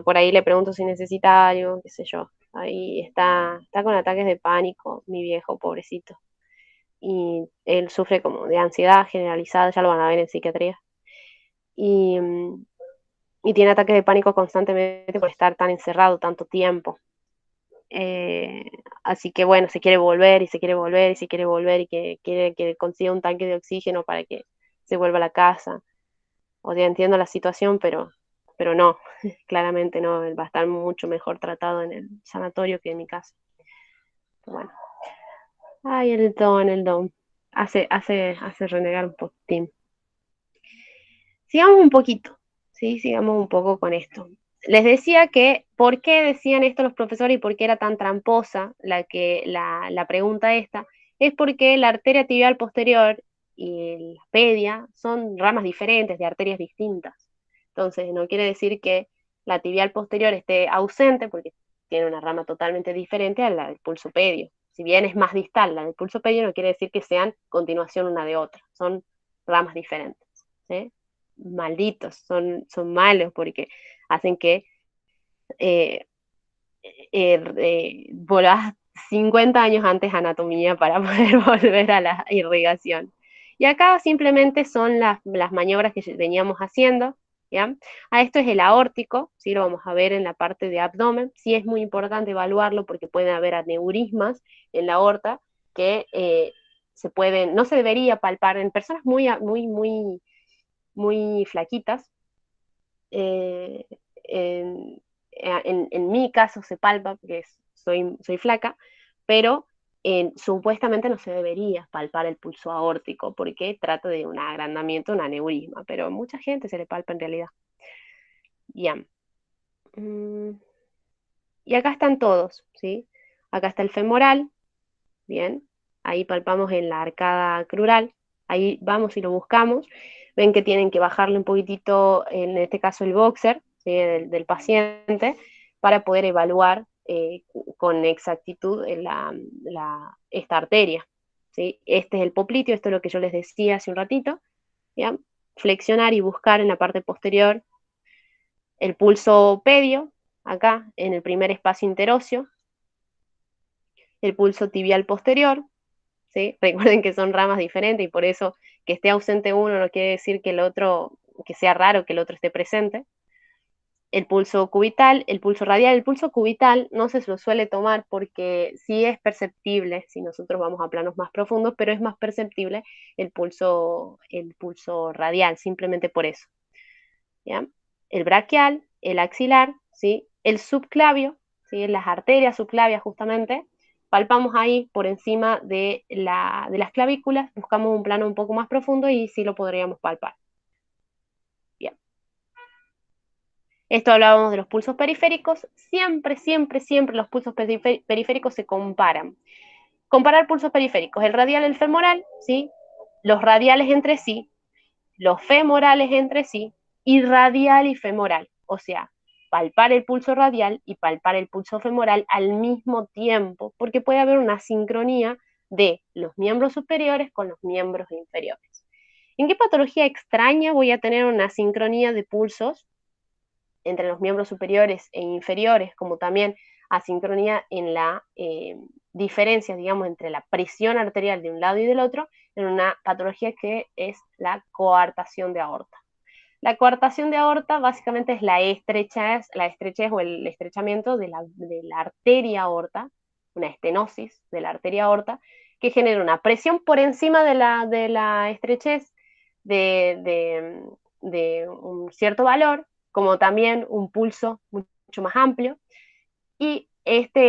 por ahí le pregunto si necesita algo, qué sé yo. Ahí está con ataques de pánico, mi viejo, pobrecito. Y él sufre como de ansiedad generalizada, ya lo van a ver en psiquiatría. Y, y tiene ataques de pánico constantemente por estar tan encerrado tanto tiempo. Eh, Así que bueno, se quiere volver y se quiere volver y se quiere volver y que quiere que consiga un tanque de oxígeno para que se vuelva a la casa. O sea, entiendo la situación, pero no, claramente no, él va a estar mucho mejor tratado en el sanatorio que en mi casa. Bueno, ay, el don, el don. hace renegar un poquitín. Sigamos un poquito, ¿sí? Sigamos un poco con esto. Les decía que, ¿por qué decían esto los profesores y por qué era tan tramposa la pregunta esta? Es porque la arteria tibial posterior y la pedia son ramas diferentes de arterias distintas. Entonces, no quiere decir que la tibial posterior esté ausente, porque tiene una rama totalmente diferente a la del pulso pedio. Si bien es más distal la del pulso pedio, no quiere decir que sean continuación una de otra. Son ramas diferentes, ¿sí? Malditos, son malos porque hacen que volás 50 años antes anatomía para poder volver a la irrigación. Y acá simplemente son las maniobras que veníamos haciendo, ¿ya? A esto es el aórtico, ¿sí? Lo vamos a ver en la parte de abdomen. Sí es muy importante evaluarlo porque pueden haber aneurismas en la aorta que no se debería palpar en personas muy flaquitas. eh, en, en mi caso se palpa porque soy flaca, pero supuestamente no se debería palpar el pulso aórtico porque trata de un agrandamiento, un aneurisma, pero a mucha gente se le palpa en realidad. Bien. Y acá están todos, ¿sí? Acá está el femoral, bien, ahí palpamos en la arcada crural, ahí vamos y lo buscamos, ven que tienen que bajarle un poquitito, en este caso el boxer, ¿sí? del paciente, para poder evaluar con exactitud esta arteria, ¿sí? Este es el popliteo, esto es lo que yo les decía hace un ratito, ¿ya? Flexionar y buscar en la parte posterior el pulso pedio, acá en el primer espacio interóseo, el pulso tibial posterior, ¿sí? Recuerden que son ramas diferentes y por eso que esté ausente uno no quiere decir que el otro, que sea raro que el otro esté presente. El pulso cubital, el pulso radial. El pulso cubital no se lo suele tomar porque sí es perceptible si nosotros vamos a planos más profundos, pero es más perceptible el pulso radial, simplemente por eso. ¿Ya? El braquial, el axilar, ¿sí? El subclavio, ¿sí? Las arterias subclavias justamente, palpamos ahí por encima de las clavículas, buscamos un plano un poco más profundo y sí lo podríamos palpar. Bien. Esto hablábamos de los pulsos periféricos. Siempre, siempre, siempre los pulsos periféricos se comparan. Comparar pulsos periféricos, el radial y el femoral, ¿sí? Los radiales entre sí, los femorales entre sí, y radial y femoral. O sea, palpar el pulso radial y palpar el pulso femoral al mismo tiempo, porque puede haber una sincronía de los miembros superiores con los miembros inferiores. ¿En qué patología extraña voy a tener una sincronía de pulsos entre los miembros superiores e inferiores, como también asincronía en la diferencia, digamos, entre la presión arterial de un lado y del otro, en una patología que es la coartación de aorta? La coartación de aorta básicamente es la estrechez o el estrechamiento de la arteria aorta, una estenosis de la arteria aorta, que genera una presión por encima de la estrechez de un cierto valor, como también un pulso mucho más amplio, y esta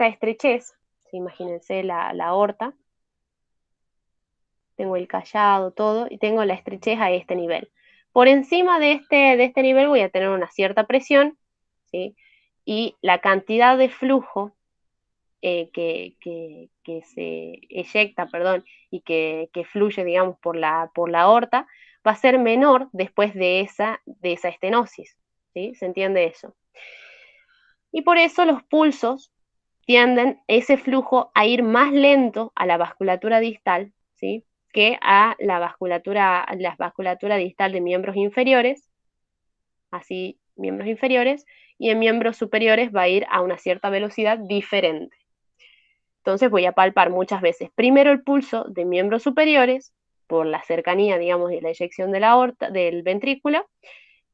estrechez, imagínense la aorta, tengo el callado, todo, y tengo la estrechez a este nivel. Por encima de este nivel voy a tener una cierta presión, ¿sí? Y la cantidad de flujo que se eyecta, perdón, y que fluye, digamos, por la aorta, va a ser menor después de esa estenosis, ¿sí? ¿Se entiende eso? Y por eso los pulsos tienden ese flujo a ir más lento a la vasculatura distal, ¿sí? Que a la vasculatura distal de miembros inferiores, así miembros inferiores, y en miembros superiores va a ir a una cierta velocidad diferente. Entonces voy a palpar muchas veces primero el pulso de miembros superiores, por la cercanía, digamos, de la eyección de la aorta, del ventrículo,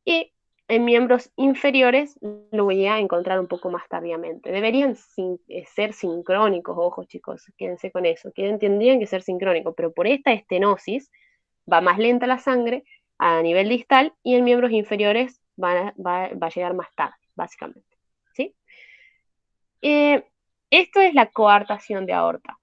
y en miembros inferiores lo voy a encontrar un poco más tardíamente. Deberían ser sincrónicos, ojo chicos, quédense con eso, tendrían que ser sincrónicos, pero por esta estenosis va más lenta la sangre a nivel distal y en miembros inferiores va a llegar más tarde, básicamente. ¿Sí? Esto es la coartación de aorta.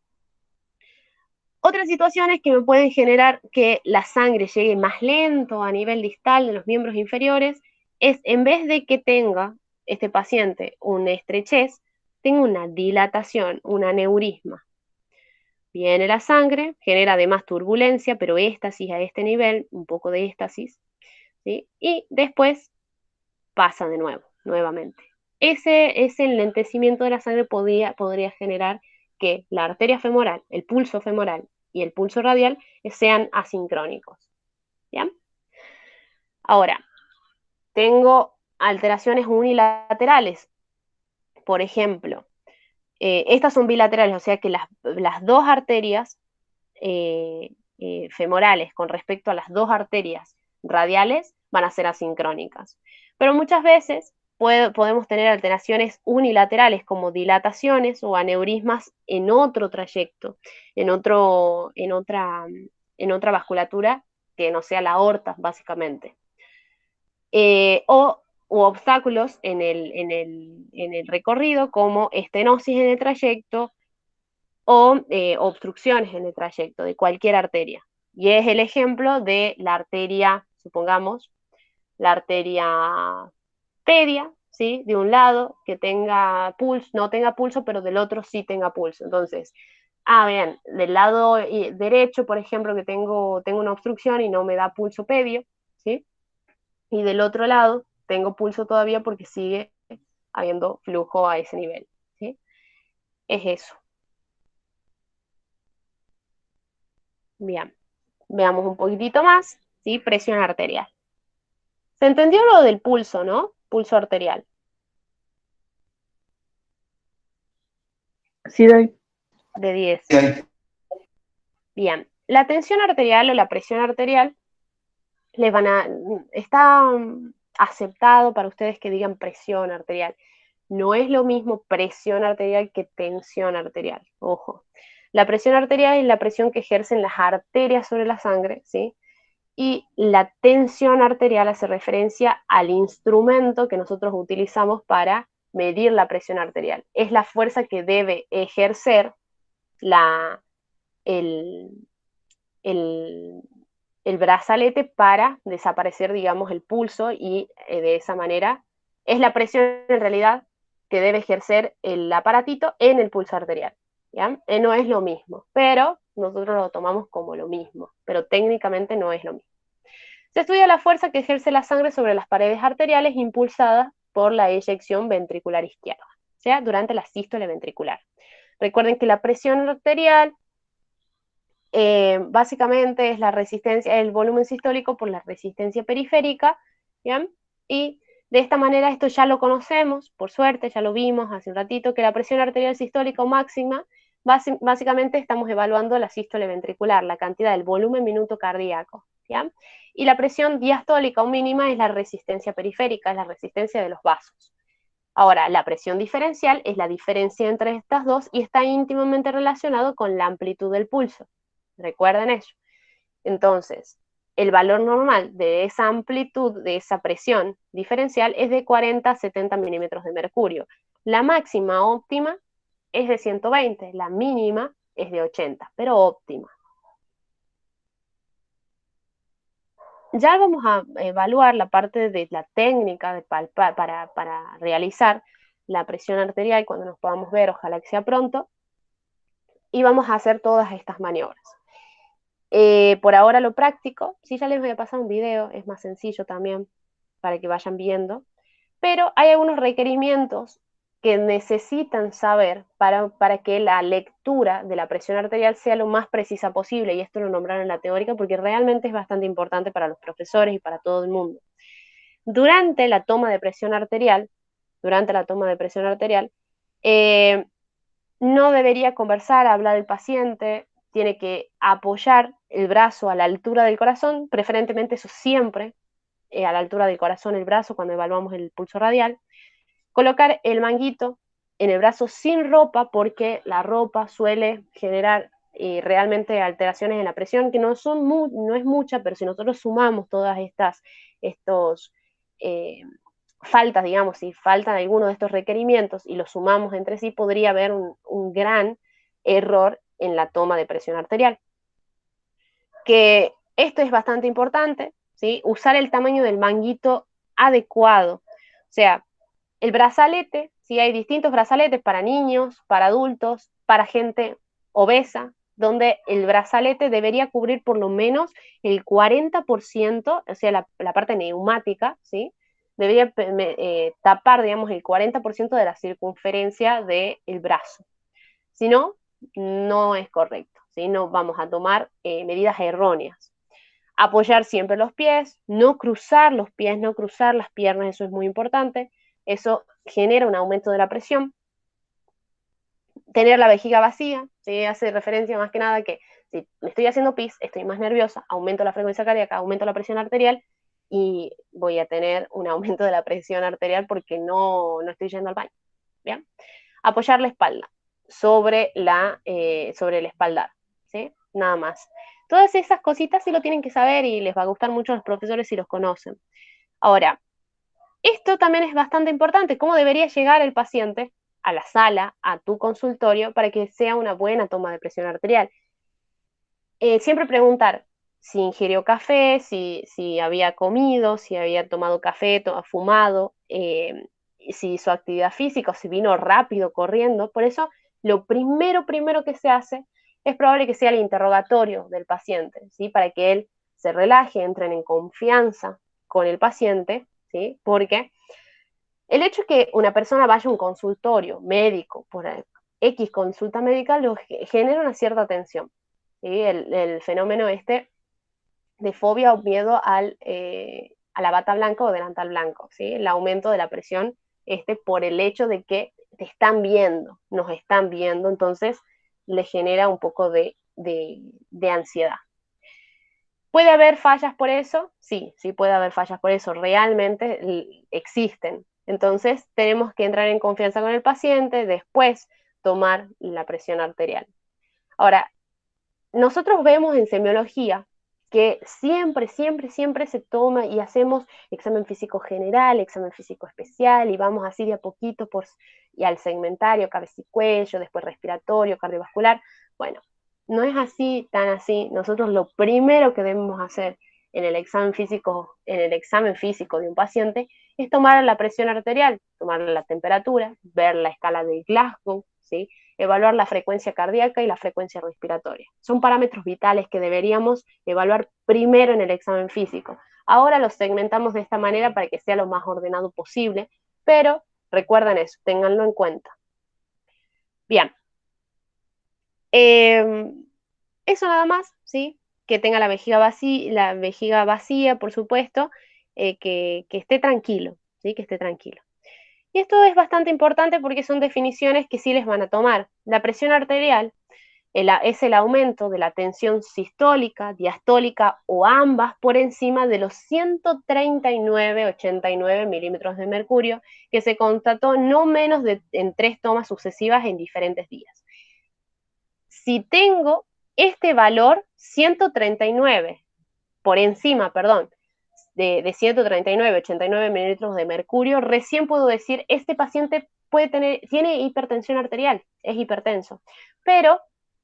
Otras situaciones que me pueden generar que la sangre llegue más lento a nivel distal de los miembros inferiores es, en vez de que tenga este paciente una estrechez, tengo una dilatación, un aneurisma. Viene la sangre, genera además turbulencia, pero éxtasis a este nivel, un poco de éxtasis, ¿sí? Y después pasa de nuevo, nuevamente. Ese enlentecimiento de la sangre podría generar que la arteria femoral, el pulso femoral y el pulso radial sean asincrónicos. ¿Bien? Ahora, tengo alteraciones unilaterales. Por ejemplo, estas son bilaterales, o sea que las dos arterias femorales con respecto a las dos arterias radiales van a ser asincrónicas. Pero muchas veces podemos tener alteraciones unilaterales como dilataciones o aneurismas en otro trayecto, en otra vasculatura que no sea la aorta, básicamente. U obstáculos en el recorrido, como estenosis en el trayecto o obstrucciones en el trayecto de cualquier arteria. Y es el ejemplo de la arteria, supongamos, la arteria pedia, ¿sí? De un lado, que tenga pulso, no tenga pulso, pero del otro sí tenga pulso. Entonces, bien, del lado derecho, por ejemplo, que tengo una obstrucción y no me da pulso pedio, ¿sí? Y del otro lado tengo pulso todavía porque sigue habiendo flujo a ese nivel, ¿sí? Es eso. Bien, veamos un poquitito más, ¿sí? Presión arterial. ¿Se entendió lo del pulso, no? Pulso arterial. Sí, doy. De 10. Sí, ahí. Bien, la tensión arterial o la presión arterial está aceptado para ustedes que digan presión arterial. No es lo mismo presión arterial que tensión arterial, ojo. La presión arterial es la presión que ejercen las arterias sobre la sangre, ¿sí? Y la tensión arterial hace referencia al instrumento que nosotros utilizamos para medir la presión arterial. Es la fuerza que debe ejercer el, el brazalete para desaparecer, digamos, el pulso y de esa manera es la presión en realidad que debe ejercer el aparatito en el pulso arterial. ¿Ya? No es lo mismo, pero nosotros lo tomamos como lo mismo, pero técnicamente no es lo mismo. Se estudia la fuerza que ejerce la sangre sobre las paredes arteriales impulsada por la eyección ventricular izquierda, o sea, durante la sístole ventricular. Recuerden que la presión arterial básicamente es la resistencia, el volumen sistólico por la resistencia periférica, ¿bien? Y de esta manera esto ya lo conocemos, por suerte, ya lo vimos hace un ratito, que la presión arterial sistólica o máxima, básicamente estamos evaluando la sístole ventricular, la cantidad del volumen minuto cardíaco, ¿bien? Y la presión diastólica o mínima es la resistencia periférica, es la resistencia de los vasos. Ahora, la presión diferencial es la diferencia entre estas dos y está íntimamente relacionado con la amplitud del pulso. Recuerden eso. Entonces, el valor normal de esa amplitud, de esa presión diferencial, es de 40 a 70 milímetros de mercurio. La máxima óptima es de 120, la mínima es de 80, pero óptima. Ya vamos a evaluar la parte de la técnica de palpar, para realizar la presión arterial cuando nos podamos ver, ojalá que sea pronto, y vamos a hacer todas estas maniobras. Por ahora lo práctico, sí, ya les voy a pasar un video, es más sencillo también para que vayan viendo, pero hay algunos requerimientos que necesitan saber para que la lectura de la presión arterial sea lo más precisa posible, y esto lo nombraron en la teórica porque realmente es bastante importante para los profesores y para todo el mundo. Durante la toma de presión arterial, no debería conversar, hablar el paciente, tiene que apoyar el brazo a la altura del corazón, preferentemente eso siempre, a la altura del corazón el brazo cuando evaluamos el pulso radial, colocar el manguito en el brazo sin ropa porque la ropa suele generar realmente alteraciones en la presión que no es mucha, pero si nosotros sumamos todas estos faltas, digamos, si faltan algunos de estos requerimientos y los sumamos entre sí, podría haber un gran error en la toma de presión arterial. que esto es bastante importante, ¿sí? Usar el tamaño del manguito adecuado. O sea, el brazalete, ¿sí? Hay distintos brazaletes para niños, para adultos, para gente obesa, donde el brazalete debería cubrir por lo menos el 40%, o sea, la parte neumática, ¿sí? Debería tapar, digamos, el 40% de la circunferencia del brazo. Si no, no es correcto, ¿sí? No vamos a tomar medidas erróneas. Apoyar siempre los pies, no cruzar los pies, no cruzar las piernas, eso es muy importante. Eso genera un aumento de la presión. Tener la vejiga vacía, ¿sí? Hace referencia más que nada que si me estoy haciendo pis, estoy más nerviosa, aumento la frecuencia cardíaca, aumento la presión arterial y voy a tener un aumento de la presión arterial porque no estoy yendo al baño. ¿Bien? Apoyar la espalda sobre el espaldar, ¿sí? Nada más. Todas esas cositas sí lo tienen que saber y les va a gustar mucho a los profesores si los conocen. Ahora, esto también es bastante importante, cómo debería llegar el paciente a la sala, a tu consultorio, para que sea una buena toma de presión arterial. Siempre preguntar si ingirió café, si había comido, si había tomado café, fumado, si hizo actividad física o si vino rápido corriendo. Por eso, lo primero que se hace es probable que sea el interrogatorio del paciente, ¿sí? Para que él se relaje, entren en confianza con el paciente, ¿sí? Porque el hecho de que una persona vaya a un consultorio médico por X consulta médica lo genera una cierta tensión, ¿sí? El fenómeno de fobia o miedo a la bata blanca o delantal blanco, ¿sí? El aumento de la presión por el hecho de que te están viendo, nos están viendo, entonces le genera un poco de ansiedad. ¿Puede haber fallas por eso? Sí, sí puede haber fallas por eso, realmente existen. Entonces tenemos que entrar en confianza con el paciente, después tomar la presión arterial. Ahora, nosotros vemos en semiología que siempre se toma y hacemos examen físico general, examen físico especial, y vamos así de a poquito y al segmentario, cabeza y cuello, después respiratorio, cardiovascular. Bueno, no es así, tan así. Nosotros lo primero que debemos hacer en el examen físico de un paciente es tomar la presión arterial, tomar la temperatura, ver la escala de Glasgow, ¿sí? Evaluar la frecuencia cardíaca y la frecuencia respiratoria. Son parámetros vitales que deberíamos evaluar primero en el examen físico. Ahora los segmentamos de esta manera para que sea lo más ordenado posible, pero recuerden eso, ténganlo en cuenta. Bien. Eso nada más, ¿sí? Que tenga la vejiga vacía, por supuesto, que esté tranquilo, ¿sí? Que esté tranquilo. Y esto es bastante importante porque son definiciones que sí les van a tomar. La presión arterial es el aumento de la tensión sistólica, diastólica o ambas por encima de los 139,89 milímetros de mercurio, que se constató no menos en 3 tomas sucesivas en diferentes días. Si tengo este valor 139 por encima, perdón, de 139,89 mililitros de mercurio, recién puedo decir, este paciente tiene hipertensión arterial, es hipertenso, pero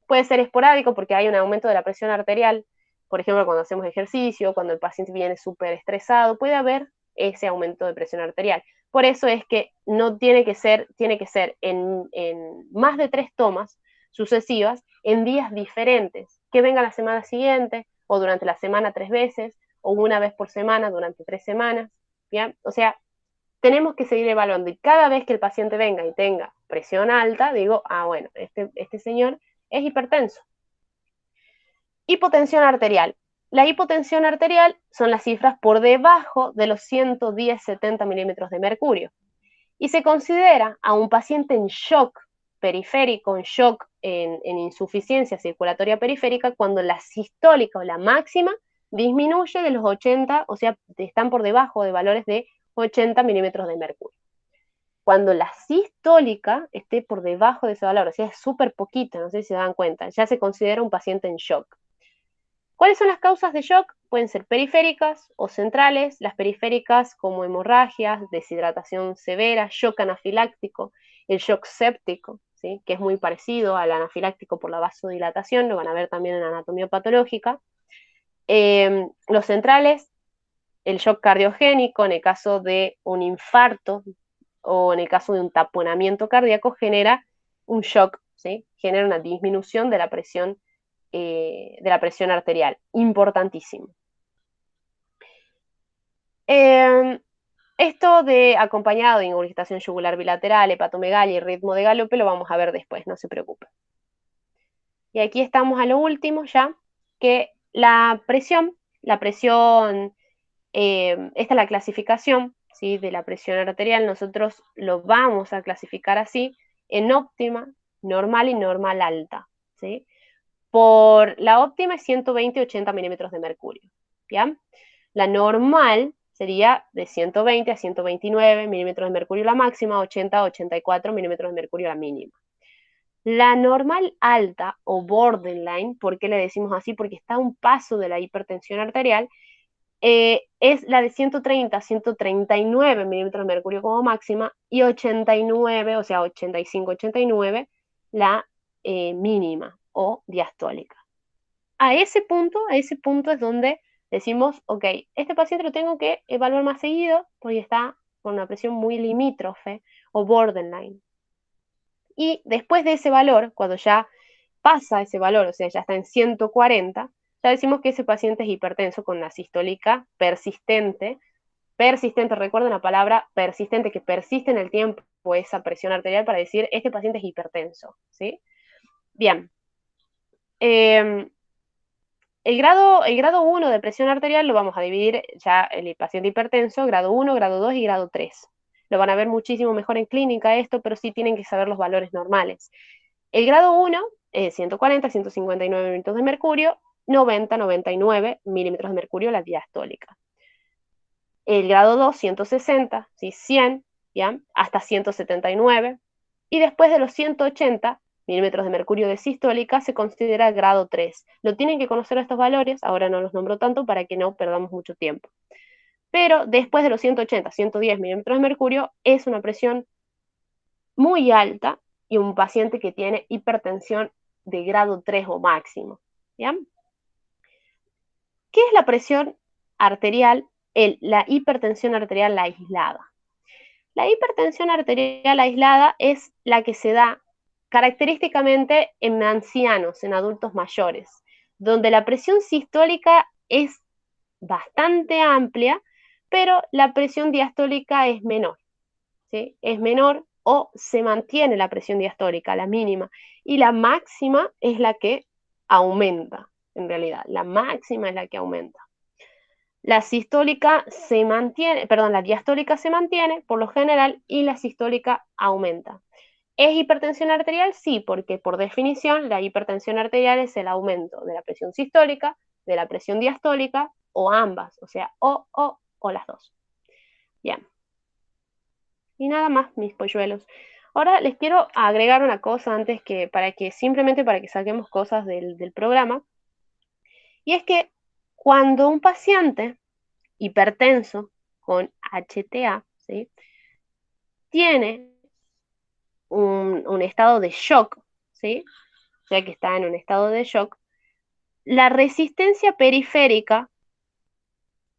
puede ser esporádico porque hay un aumento de la presión arterial, por ejemplo, cuando hacemos ejercicio, cuando el paciente viene súper estresado, puede haber ese aumento de presión arterial. Por eso es que no tiene que ser en más de 3 tomas sucesivas en días diferentes, que venga la semana siguiente o durante la semana 3 veces, o una vez por semana durante 3 semanas, ¿bien? O sea, tenemos que seguir evaluando y cada vez que el paciente venga y tenga presión alta, digo, bueno, este señor es hipertenso. Hipotensión arterial. La hipotensión arterial son las cifras por debajo de los 110,70 milímetros de mercurio y se considera a un paciente en shock periférico, en shock en insuficiencia circulatoria periférica, cuando la sistólica o la máxima disminuye de los 80, o sea, están por debajo de valores de 80 milímetros de mercurio. Cuando la sistólica esté por debajo de ese valor, o sea, es súper poquita, no sé si se dan cuenta, ya se considera un paciente en shock. ¿Cuáles son las causas de shock? Pueden ser periféricas o centrales. Las periféricas como hemorragias, deshidratación severa, shock anafiláctico, el shock séptico, ¿sí? Que es muy parecido al anafiláctico por la vasodilatación, lo van a ver también en anatomía patológica. Los centrales, el shock cardiogénico, en el caso de un infarto o en el caso de un taponamiento cardíaco, genera un shock, ¿sí? Genera una disminución de la presión arterial. Importantísimo. Esto de acompañado de ingurgitación yugular bilateral, hepatomegalia y ritmo de galope lo vamos a ver después, no se preocupen. Y aquí estamos a lo último ya, que la presión, esta es la clasificación, ¿sí? De la presión arterial. Nosotros lo vamos a clasificar así, en óptima, normal y normal alta, ¿sí? Por la óptima es 120-80 milímetros de mercurio, ¿bien? La normal sería de 120 a 129 milímetros de mercurio la máxima, 80 a 84 milímetros de mercurio la mínima. La normal alta o borderline, ¿por qué le decimos así? Porque está a un paso de la hipertensión arterial, es la de 130 a 139 milímetros de mercurio como máxima y 89, o sea, 85-89, la mínima o diastólica. A ese punto es donde decimos, ok, este paciente lo tengo que evaluar más seguido porque está con una presión muy limítrofe o borderline. Y después de ese valor, cuando ya pasa ese valor, o sea, ya está en 140, ya decimos que ese paciente es hipertenso con una sistólica persistente. Persistente, recuerden la palabra persistente, que persiste en el tiempo esa presión arterial para decir, este paciente es hipertenso, ¿sí? Bien. El grado 1 de presión arterial lo vamos a dividir ya el paciente hipertenso, grado 1, grado 2 y grado 3. Lo van a ver muchísimo mejor en clínica esto, pero sí tienen que saber los valores normales. El grado 1 es 140, 159 milímetros de mercurio, 90, 99 milímetros de mercurio la diastólica. El grado 2, 160, ¿sí? 100, ¿ya? Hasta 179. Y después de los 180 milímetros de mercurio de sistólica se considera grado 3. Lo tienen que conocer estos valores, ahora no los nombro tanto para que no perdamos mucho tiempo. Pero después de los 180, 110 milímetros de mercurio es una presión muy alta y un paciente que tiene hipertensión de grado 3 o máximo. ¿Ya? ¿Qué es la presión arterial? La hipertensión arterial aislada. La hipertensión arterial aislada es la que se da característicamente en ancianos, en adultos mayores, donde la presión sistólica es bastante amplia, pero la presión diastólica es menor, ¿sí? Es menor o se mantiene la presión diastólica, la mínima, y la máxima es la que aumenta, en realidad, la máxima es la que aumenta. La diastólica se mantiene por lo general y la sistólica aumenta. ¿Es hipertensión arterial? Sí, porque por definición la hipertensión arterial es el aumento de la presión sistólica, de la presión diastólica o ambas, o sea, o las dos. Bien. Y nada más, mis polluelos. Ahora les quiero agregar una cosa antes simplemente para que saquemos cosas del programa. Y es que cuando un paciente hipertenso con HTA, ¿sí? Tiene un estado de shock, ¿sí? O sea que está en un estado de shock, la resistencia periférica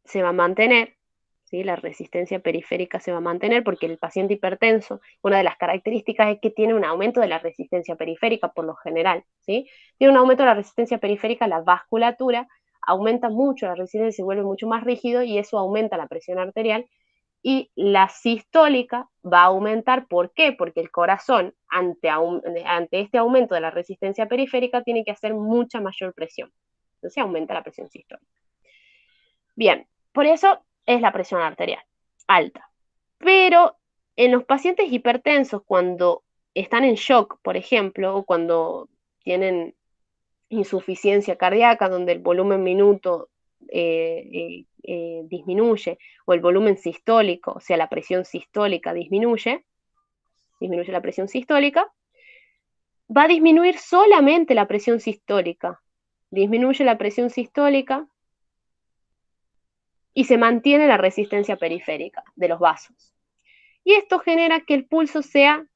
se va a mantener, ¿sí? La resistencia periférica se va a mantener porque el paciente hipertenso, una de las características es que tiene un aumento de la resistencia periférica por lo general, ¿sí? Tiene un aumento de la resistencia periférica, la vasculatura aumenta mucho, la resistencia se vuelve mucho más rígido y eso aumenta la presión arterial. Y la sistólica va a aumentar, ¿por qué? Porque el corazón, ante este aumento de la resistencia periférica, tiene que hacer mucha mayor presión. Entonces aumenta la presión sistólica. Bien, por eso es la presión arterial alta. Pero en los pacientes hipertensos, cuando están en shock, por ejemplo, o cuando tienen insuficiencia cardíaca, donde el volumen minuto disminuye, o el volumen sistólico, o sea, la presión sistólica disminuye la presión sistólica, va a disminuir solamente la presión sistólica. Disminuye la presión sistólica y se mantiene la resistencia periférica de los vasos. Y esto genera que el pulso sea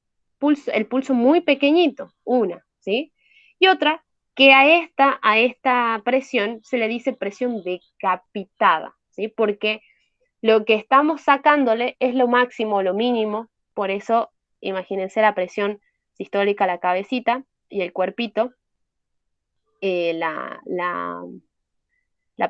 el pulso muy pequeñito, una, ¿sí? Y otra, que a esta presión se le dice presión decapitada, ¿sí? Porque lo que estamos sacándole es lo máximo o lo mínimo, por eso imagínense la presión sistólica a la cabecita y el cuerpito, la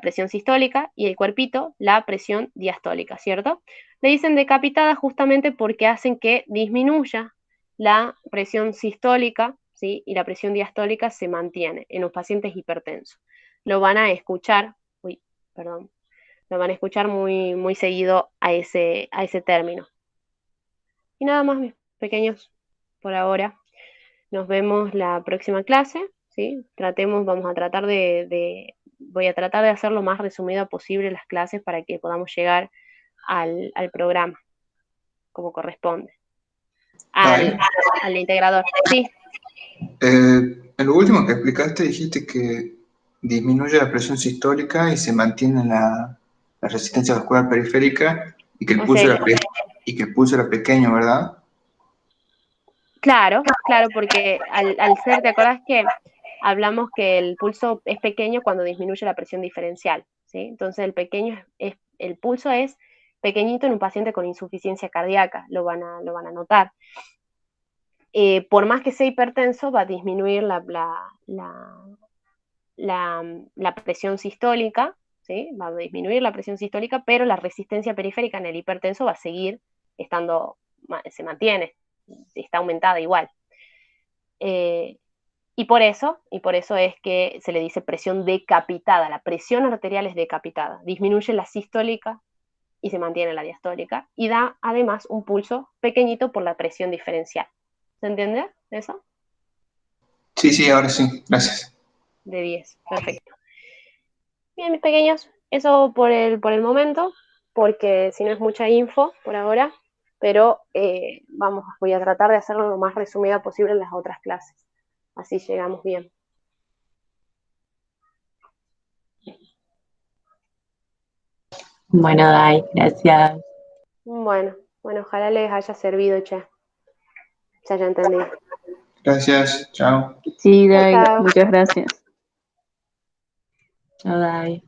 presión sistólica y el cuerpito, la presión diastólica, ¿cierto? Le dicen decapitada justamente porque hacen que disminuya la presión sistólica, ¿sí? Y la presión diastólica se mantiene en los pacientes hipertensos. Lo van a escuchar, lo van a escuchar muy, muy seguido a ese término. Y nada más, mis pequeños, por ahora. Nos vemos la próxima clase, ¿sí? Vamos a tratar voy a tratar de hacer lo más resumida posible las clases para que podamos llegar al programa, como corresponde. Dai, Al integrador, sí. en lo último que explicaste dijiste que disminuye la presión sistólica y se mantiene la resistencia vascular periférica y que el O pulso sea, y que el pulso era pequeño, ¿verdad? claro, porque al ser, ¿te acordás que hablamos que el pulso es pequeño cuando disminuye la presión diferencial? ¿Sí? Entonces el pulso es pequeñito en un paciente con insuficiencia cardíaca, lo van a notar. Por más que sea hipertenso, va a disminuir la presión sistólica, ¿sí? Va a disminuir la presión sistólica, pero la resistencia periférica en el hipertenso va a seguir estando, se mantiene, está aumentada igual. Y por eso es que se le dice presión decapitada. La presión arterial es decapitada. Disminuye la sistólica y se mantiene la diastólica. Y da además un pulso pequeñito por la presión diferencial. ¿Se entiende eso? Sí, sí, ahora sí, gracias. De 10. Perfecto. Bien, mis pequeños. Eso por el momento, porque si no es mucha info por ahora. Pero voy a tratar de hacerlo lo más resumida posible en las otras clases. Así llegamos bien. Bueno, Dai, gracias. Bueno, ojalá les haya servido, che. Se haya entendido. Gracias, chao. Sí, Chao, Dai, chao. muchas gracias. Chao, Dai.